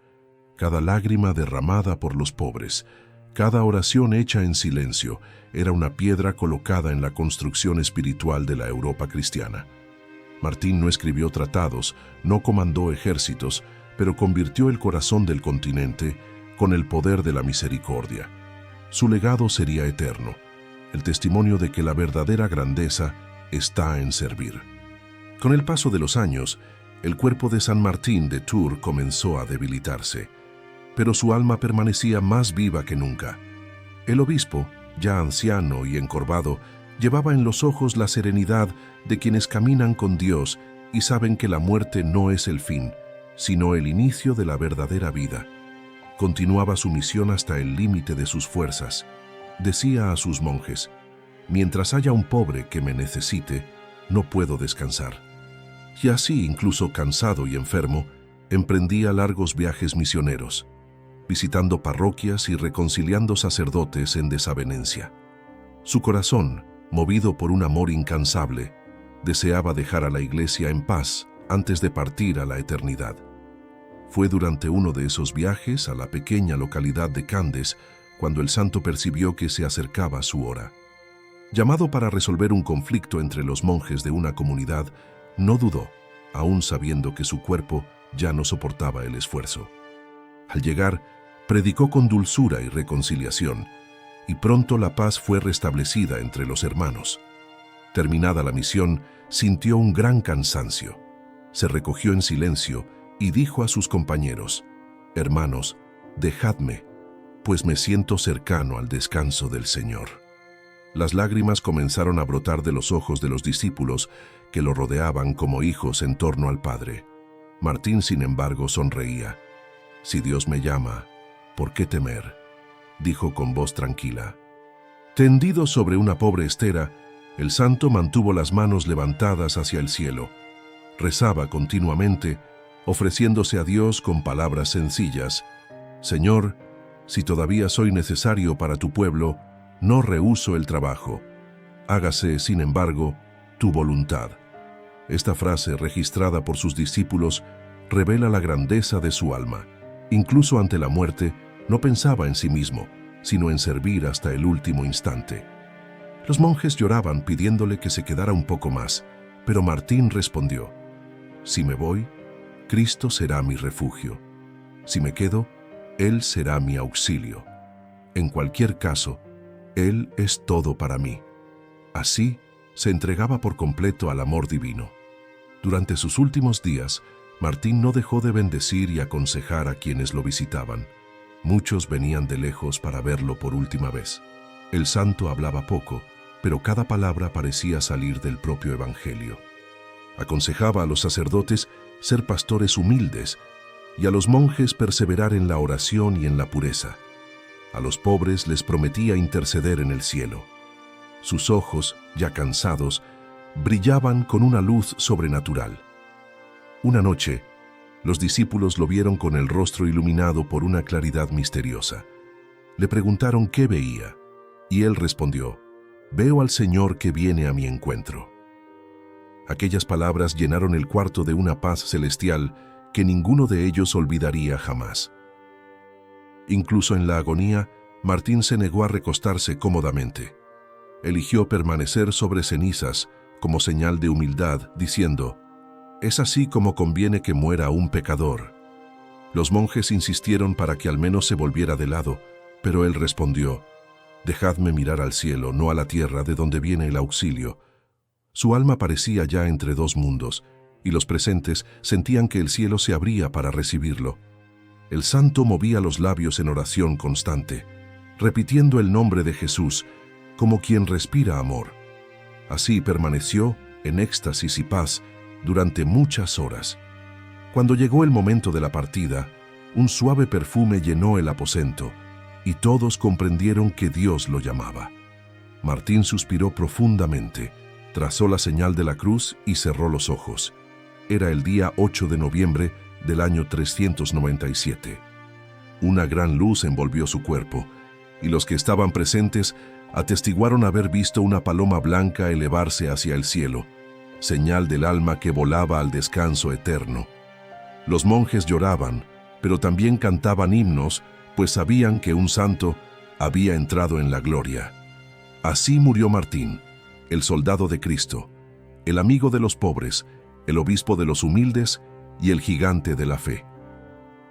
cada lágrima derramada por los pobres, cada oración hecha en silencio, era una piedra colocada en la construcción espiritual de la Europa cristiana. Martín no escribió tratados, no comandó ejércitos, pero convirtió el corazón del continente con el poder de la misericordia. Su legado sería eterno, el testimonio de que la verdadera grandeza está en servir. Con el paso de los años, el cuerpo de San Martín de Tours comenzó a debilitarse, pero su alma permanecía más viva que nunca. El obispo, ya anciano y encorvado, llevaba en los ojos la serenidad de quienes caminan con Dios y saben que la muerte no es el fin, sino el inicio de la verdadera vida. Continuaba su misión hasta el límite de sus fuerzas. Decía a sus monjes: «Mientras haya un pobre que me necesite, no puedo descansar». Y así, incluso cansado y enfermo, emprendía largos viajes misioneros, visitando parroquias y reconciliando sacerdotes en desavenencia. Su corazón, movido por un amor incansable, deseaba dejar a la Iglesia en paz antes de partir a la eternidad. Fue durante uno de esos viajes a la pequeña localidad de Candes cuando el santo percibió que se acercaba su hora. Llamado para resolver un conflicto entre los monjes de una comunidad, no dudó, aún sabiendo que su cuerpo ya no soportaba el esfuerzo. Al llegar, predicó con dulzura y reconciliación, y pronto la paz fue restablecida entre los hermanos. Terminada la misión, sintió un gran cansancio. Se recogió en silencio y dijo a sus compañeros: «Hermanos, dejadme, pues me siento cercano al descanso del Señor». Las lágrimas comenzaron a brotar de los ojos de los discípulos que lo rodeaban como hijos en torno al Padre. Martín, sin embargo, sonreía. «Si Dios me llama, ¿por qué temer?», dijo con voz tranquila. Tendido sobre una pobre estera, el santo mantuvo las manos levantadas hacia el cielo. Rezaba continuamente, ofreciéndose a Dios con palabras sencillas: «Señor, si todavía soy necesario para tu pueblo, no rehúso el trabajo. Hágase, sin embargo, tu voluntad». Esta frase, registrada por sus discípulos, revela la grandeza de su alma. Incluso ante la muerte, no pensaba en sí mismo, sino en servir hasta el último instante. Los monjes lloraban pidiéndole que se quedara un poco más, pero Martín respondió: «Si me voy, Cristo será mi refugio. Si me quedo, Él será mi auxilio. En cualquier caso, Él es todo para mí». Así, se entregaba por completo al amor divino. Durante sus últimos días, Martín no dejó de bendecir y aconsejar a quienes lo visitaban. Muchos venían de lejos para verlo por última vez. El santo hablaba poco, pero cada palabra parecía salir del propio Evangelio. Aconsejaba a los sacerdotes ser pastores humildes y a los monjes perseverar en la oración y en la pureza. A los pobres les prometía interceder en el cielo. Sus ojos, ya cansados, brillaban con una luz sobrenatural. Una noche, los discípulos lo vieron con el rostro iluminado por una claridad misteriosa. Le preguntaron qué veía, y él respondió: «Veo al Señor que viene a mi encuentro». Aquellas palabras llenaron el cuarto de una paz celestial que ninguno de ellos olvidaría jamás. Incluso en la agonía, Martín se negó a recostarse cómodamente. Eligió permanecer sobre cenizas como señal de humildad, diciendo: «Es así como conviene que muera un pecador». Los monjes insistieron para que al menos se volviera de lado, pero él respondió: «Dejadme mirar al cielo, no a la tierra de donde viene el auxilio». Su alma parecía ya entre dos mundos, y los presentes sentían que el cielo se abría para recibirlo. El santo movía los labios en oración constante, repitiendo el nombre de Jesús, como quien respira amor. Así permaneció en éxtasis y paz durante muchas horas. Cuando llegó el momento de la partida, un suave perfume llenó el aposento, y todos comprendieron que Dios lo llamaba. Martín suspiró profundamente, trazó la señal de la cruz y cerró los ojos. Era el día 8 de noviembre del año 397. Una gran luz envolvió su cuerpo, y los que estaban presentes atestiguaron haber visto una paloma blanca elevarse hacia el cielo, señal del alma que volaba al descanso eterno. Los monjes lloraban, pero también cantaban himnos, pues sabían que un santo había entrado en la gloria. Así murió Martín, el soldado de Cristo, el amigo de los pobres, el obispo de los humildes y el gigante de la fe.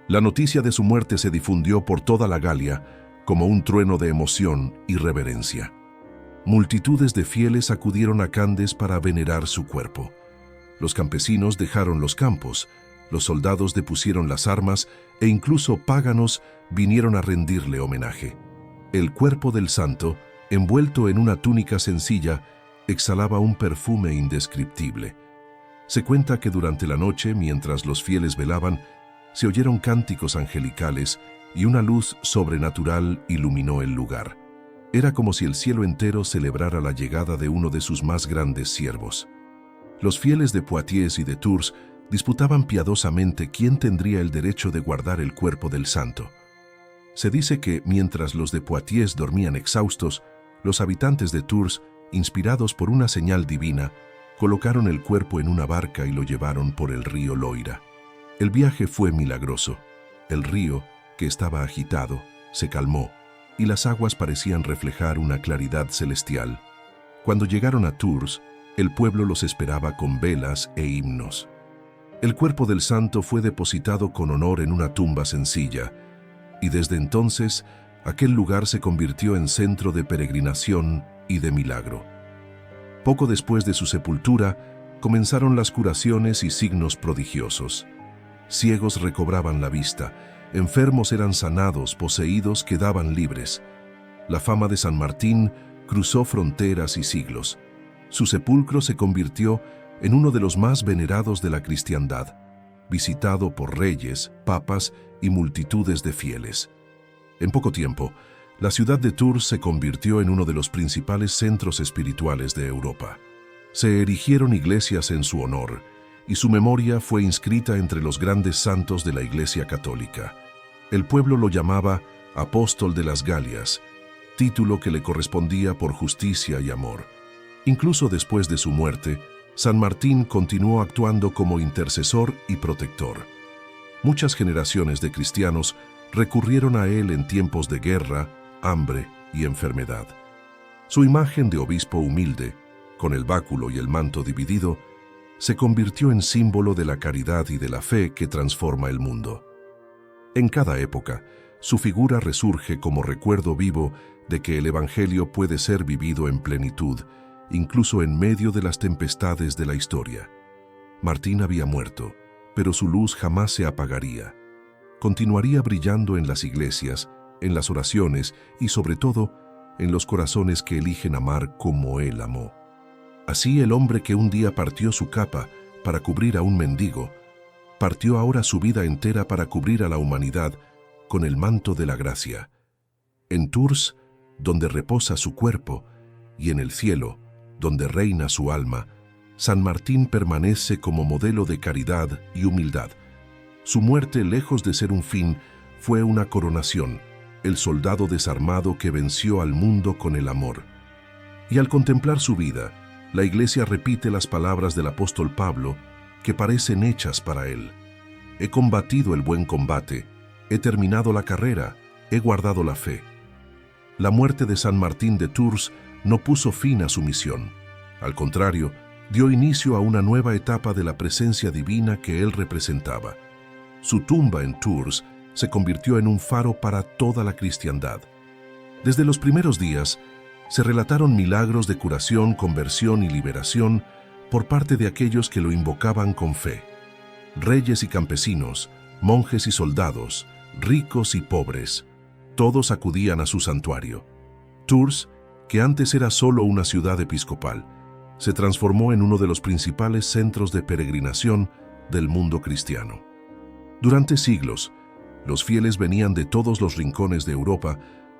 La noticia de su muerte se difundió por toda la Galia como un trueno de emoción y reverencia. Multitudes de fieles acudieron a Candes para venerar su cuerpo. Los campesinos dejaron los campos, los soldados depusieron las armas e incluso paganos vinieron a rendirle homenaje. El cuerpo del santo, envuelto en una túnica sencilla, exhalaba un perfume indescriptible. Se cuenta que durante la noche, mientras los fieles velaban, se oyeron cánticos angelicales y una luz sobrenatural iluminó el lugar. Era como si el cielo entero celebrara la llegada de uno de sus más grandes siervos. Los fieles de Poitiers y de Tours disputaban piadosamente quién tendría el derecho de guardar el cuerpo del santo. Se dice que, mientras los de Poitiers dormían exhaustos, los habitantes de Tours, inspirados por una señal divina, colocaron el cuerpo en una barca y lo llevaron por el río Loira. El viaje fue milagroso. El río, que estaba agitado, se calmó, y las aguas parecían reflejar una claridad celestial. Cuando llegaron a Tours, el pueblo los esperaba con velas e himnos. El cuerpo del santo fue depositado con honor en una tumba sencilla, y desde entonces aquel lugar se convirtió en centro de peregrinación y de milagro. Poco después de su sepultura, comenzaron las curaciones y signos prodigiosos. Ciegos recobraban la vista, enfermos eran sanados, poseídos quedaban libres. La fama de San Martín cruzó fronteras y siglos. Su sepulcro se convirtió en uno de los más venerados de la cristiandad, visitado por reyes, papas y multitudes de fieles. En poco tiempo, la ciudad de Tours se convirtió en uno de los principales centros espirituales de Europa. Se erigieron iglesias en su honor, y su memoria fue inscrita entre los grandes santos de la Iglesia Católica. El pueblo lo llamaba Apóstol de las Galias, título que le correspondía por justicia y amor. Incluso después de su muerte, San Martín continuó actuando como intercesor y protector. Muchas generaciones de cristianos recurrieron a él en tiempos de guerra, hambre y enfermedad. Su imagen de obispo humilde, con el báculo y el manto dividido, se convirtió en símbolo de la caridad y de la fe que transforma el mundo. En cada época, su figura resurge como recuerdo vivo de que el Evangelio puede ser vivido en plenitud, incluso en medio de las tempestades de la historia. Martín había muerto, pero su luz jamás se apagaría. Continuaría brillando en las iglesias, en las oraciones y, sobre todo, en los corazones que eligen amar como él amó. Así el hombre que un día partió su capa para cubrir a un mendigo, partió ahora su vida entera para cubrir a la humanidad con el manto de la gracia. En Tours, donde reposa su cuerpo, y en el cielo, donde reina su alma, San Martín permanece como modelo de caridad y humildad. Su muerte, lejos de ser un fin, fue una coronación, el soldado desarmado que venció al mundo con el amor. Y al contemplar su vida, la Iglesia repite las palabras del apóstol Pablo, que parecen hechas para él. He combatido el buen combate, he terminado la carrera, he guardado la fe. La muerte de San Martín de Tours no puso fin a su misión. Al contrario, dio inicio a una nueva etapa de la presencia divina que él representaba. Su tumba en Tours se convirtió en un faro para toda la cristiandad. Desde los primeros días, se relataron milagros de curación, conversión y liberación por parte de aquellos que lo invocaban con fe. Reyes y campesinos, monjes y soldados, ricos y pobres, todos acudían a su santuario. Tours, que antes era solo una ciudad episcopal, se transformó en uno de los principales centros de peregrinación del mundo cristiano. Durante siglos, los fieles venían de todos los rincones de Europa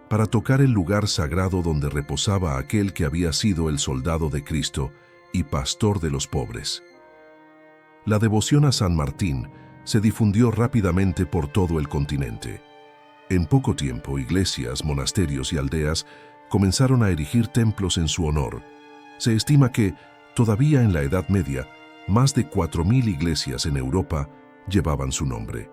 para tocar el lugar sagrado donde reposaba aquel que había sido el soldado de Cristo y pastor de los pobres. La devoción a San Martín se difundió rápidamente por todo el continente. En poco tiempo, iglesias, monasterios y aldeas comenzaron a erigir templos en su honor. Se estima que, todavía en la Edad Media, más de 4.000 iglesias en Europa llevaban su nombre.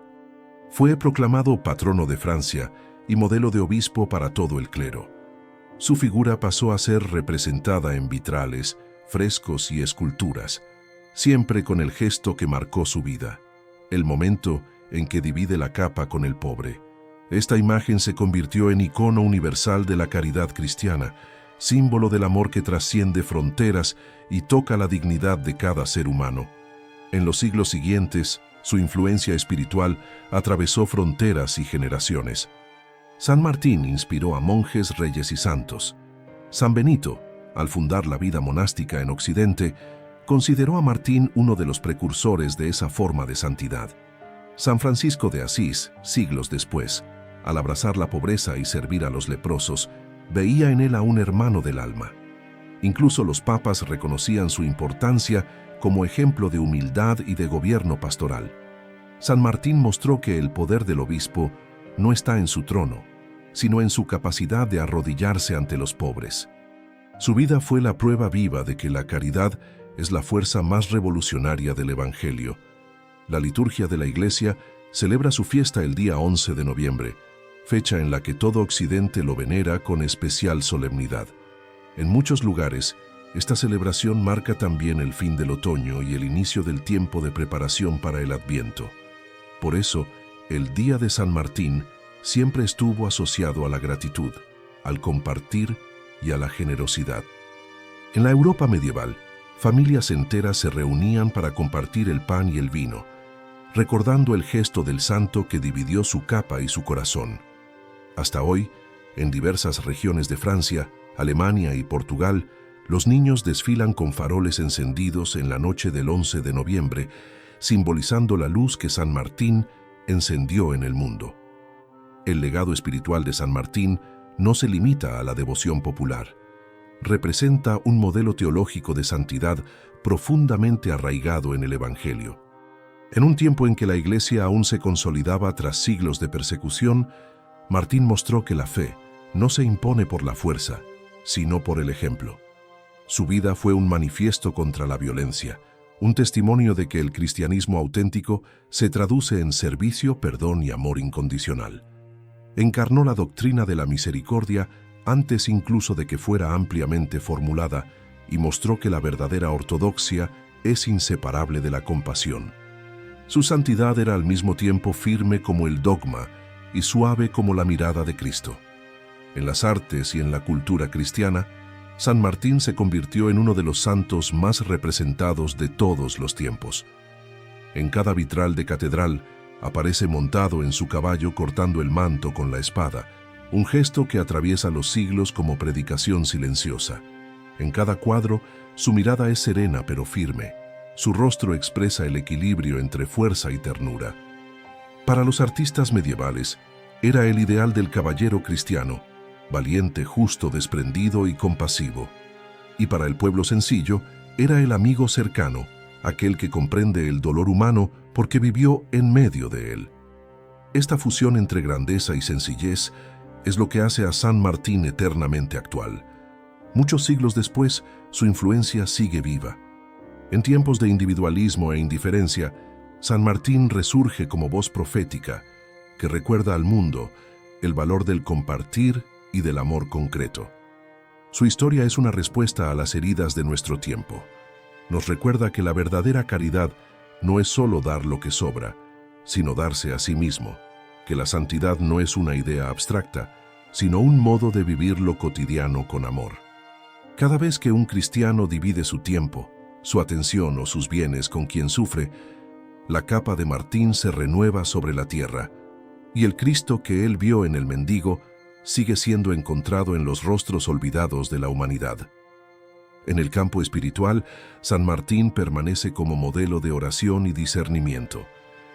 Fue proclamado patrono de Francia y modelo de obispo para todo el clero. Su figura pasó a ser representada en vitrales, frescos y esculturas, siempre con el gesto que marcó su vida, el momento en que divide la capa con el pobre. Esta imagen se convirtió en icono universal de la caridad cristiana, símbolo del amor que trasciende fronteras y toca la dignidad de cada ser humano. En los siglos siguientes, su influencia espiritual atravesó fronteras y generaciones. San Martín inspiró a monjes, reyes y santos. San Benito, al fundar la vida monástica en Occidente, consideró a Martín uno de los precursores de esa forma de santidad. San Francisco de Asís, siglos después, al abrazar la pobreza y servir a los leprosos, veía en él a un hermano del alma. Incluso los papas reconocían su importancia como ejemplo de humildad y de gobierno pastoral. San Martín mostró que el poder del obispo no está en su trono, sino en su capacidad de arrodillarse ante los pobres. Su vida fue la prueba viva de que la caridad es la fuerza más revolucionaria del Evangelio. La liturgia de la Iglesia celebra su fiesta el día 11 de noviembre, fecha en la que todo Occidente lo venera con especial solemnidad. En muchos lugares, esta celebración marca también el fin del otoño y el inicio del tiempo de preparación para el Adviento. Por eso, el Día de San Martín siempre estuvo asociado a la gratitud, al compartir y a la generosidad. En la Europa medieval, familias enteras se reunían para compartir el pan y el vino, recordando el gesto del santo que dividió su capa y su corazón. Hasta hoy, en diversas regiones de Francia, Alemania y Portugal, los niños desfilan con faroles encendidos en la noche del 11 de noviembre, simbolizando la luz que San Martín encendió en el mundo. El legado espiritual de San Martín no se limita a la devoción popular. Representa un modelo teológico de santidad profundamente arraigado en el Evangelio. En un tiempo en que la Iglesia aún se consolidaba tras siglos de persecución, Martín mostró que la fe no se impone por la fuerza, sino por el ejemplo. Su vida fue un manifiesto contra la violencia, un testimonio de que el cristianismo auténtico se traduce en servicio, perdón y amor incondicional. Encarnó la doctrina de la misericordia antes incluso de que fuera ampliamente formulada y mostró que la verdadera ortodoxia es inseparable de la compasión. Su santidad era al mismo tiempo firme como el dogma y suave como la mirada de Cristo. En las artes y en la cultura cristiana, San Martín se convirtió en uno de los santos más representados de todos los tiempos. En cada vitral de catedral aparece montado en su caballo cortando el manto con la espada, un gesto que atraviesa los siglos como predicación silenciosa. En cada cuadro, su mirada es serena pero firme. Su rostro expresa el equilibrio entre fuerza y ternura. Para los artistas medievales, era el ideal del caballero cristiano, valiente, justo, desprendido y compasivo. y para el pueblo sencillo era el amigo cercano, aquel que comprende el dolor humano porque vivió en medio de él. Esta fusión entre grandeza y sencillez es lo que hace a San Martín eternamente actual. Muchos siglos después, su influencia sigue viva. En tiempos de individualismo e indiferencia, San Martín resurge como voz profética que recuerda al mundo el valor del compartir y del amor concreto. Su historia es una respuesta a las heridas de nuestro tiempo. Nos recuerda que la verdadera caridad no es solo dar lo que sobra, sino darse a sí mismo, que la santidad no es una idea abstracta, sino un modo de vivir lo cotidiano con amor. Cada vez que un cristiano divide su tiempo, su atención o sus bienes con quien sufre, la capa de Martín se renueva sobre la tierra, y el Cristo que él vio en el mendigo sigue siendo encontrado en los rostros olvidados de la humanidad. En el campo espiritual, San Martín permanece como modelo de oración y discernimiento.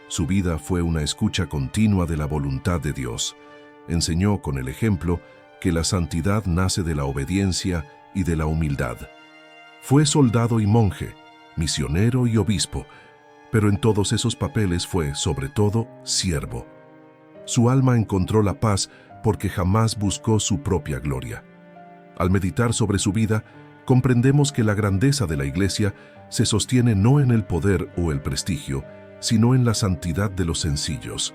Su vida fue una escucha continua de la voluntad de Dios. Enseñó con el ejemplo que la santidad nace de la obediencia y de la humildad. Fue soldado y monje, misionero y obispo, pero en todos esos papeles fue, sobre todo, siervo. Su alma encontró la paz porque jamás buscó su propia gloria. Al meditar sobre su vida, comprendemos que la grandeza de la Iglesia se sostiene no en el poder o el prestigio, sino en la santidad de los sencillos.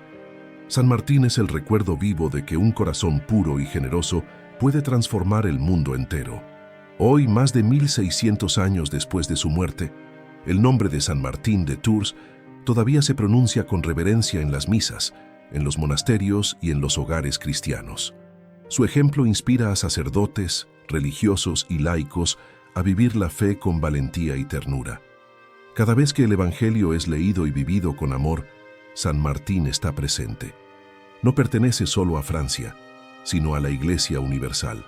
San Martín es el recuerdo vivo de que un corazón puro y generoso puede transformar el mundo entero. Hoy, más de 1600 años después de su muerte, el nombre de San Martín de Tours todavía se pronuncia con reverencia en las misas, en los monasterios y en los hogares cristianos. Su ejemplo inspira a sacerdotes, religiosos y laicos a vivir la fe con valentía y ternura. Cada vez que el Evangelio es leído y vivido con amor, San Martín está presente. No pertenece solo a Francia, sino a la Iglesia universal.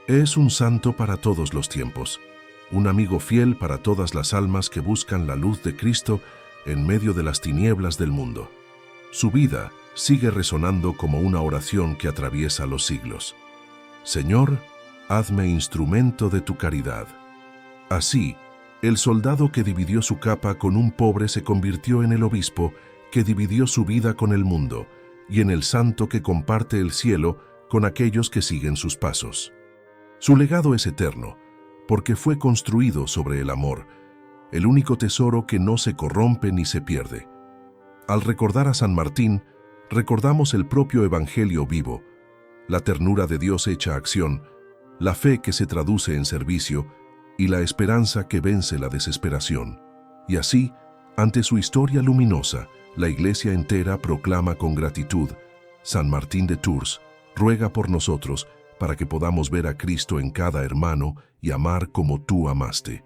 Es un santo para todos los tiempos, un amigo fiel para todas las almas que buscan la luz de Cristo en medio de las tinieblas del mundo. Su vida sigue resonando como una oración que atraviesa los siglos. Señor, hazme instrumento de tu caridad. Así, el soldado que dividió su capa con un pobre se convirtió en el obispo que dividió su vida con el mundo y en el santo que comparte el cielo con aquellos que siguen sus pasos. Su legado es eterno, porque fue construido sobre el amor, el único tesoro que no se corrompe ni se pierde. Al recordar a San Martín, recordamos el propio Evangelio vivo, la ternura de Dios hecha acción, la fe que se traduce en servicio y la esperanza que vence la desesperación. Y así, ante su historia luminosa, la Iglesia entera proclama con gratitud: San Martín de Tours, ruega por nosotros para que podamos ver a Cristo en cada hermano y amar como tú amaste.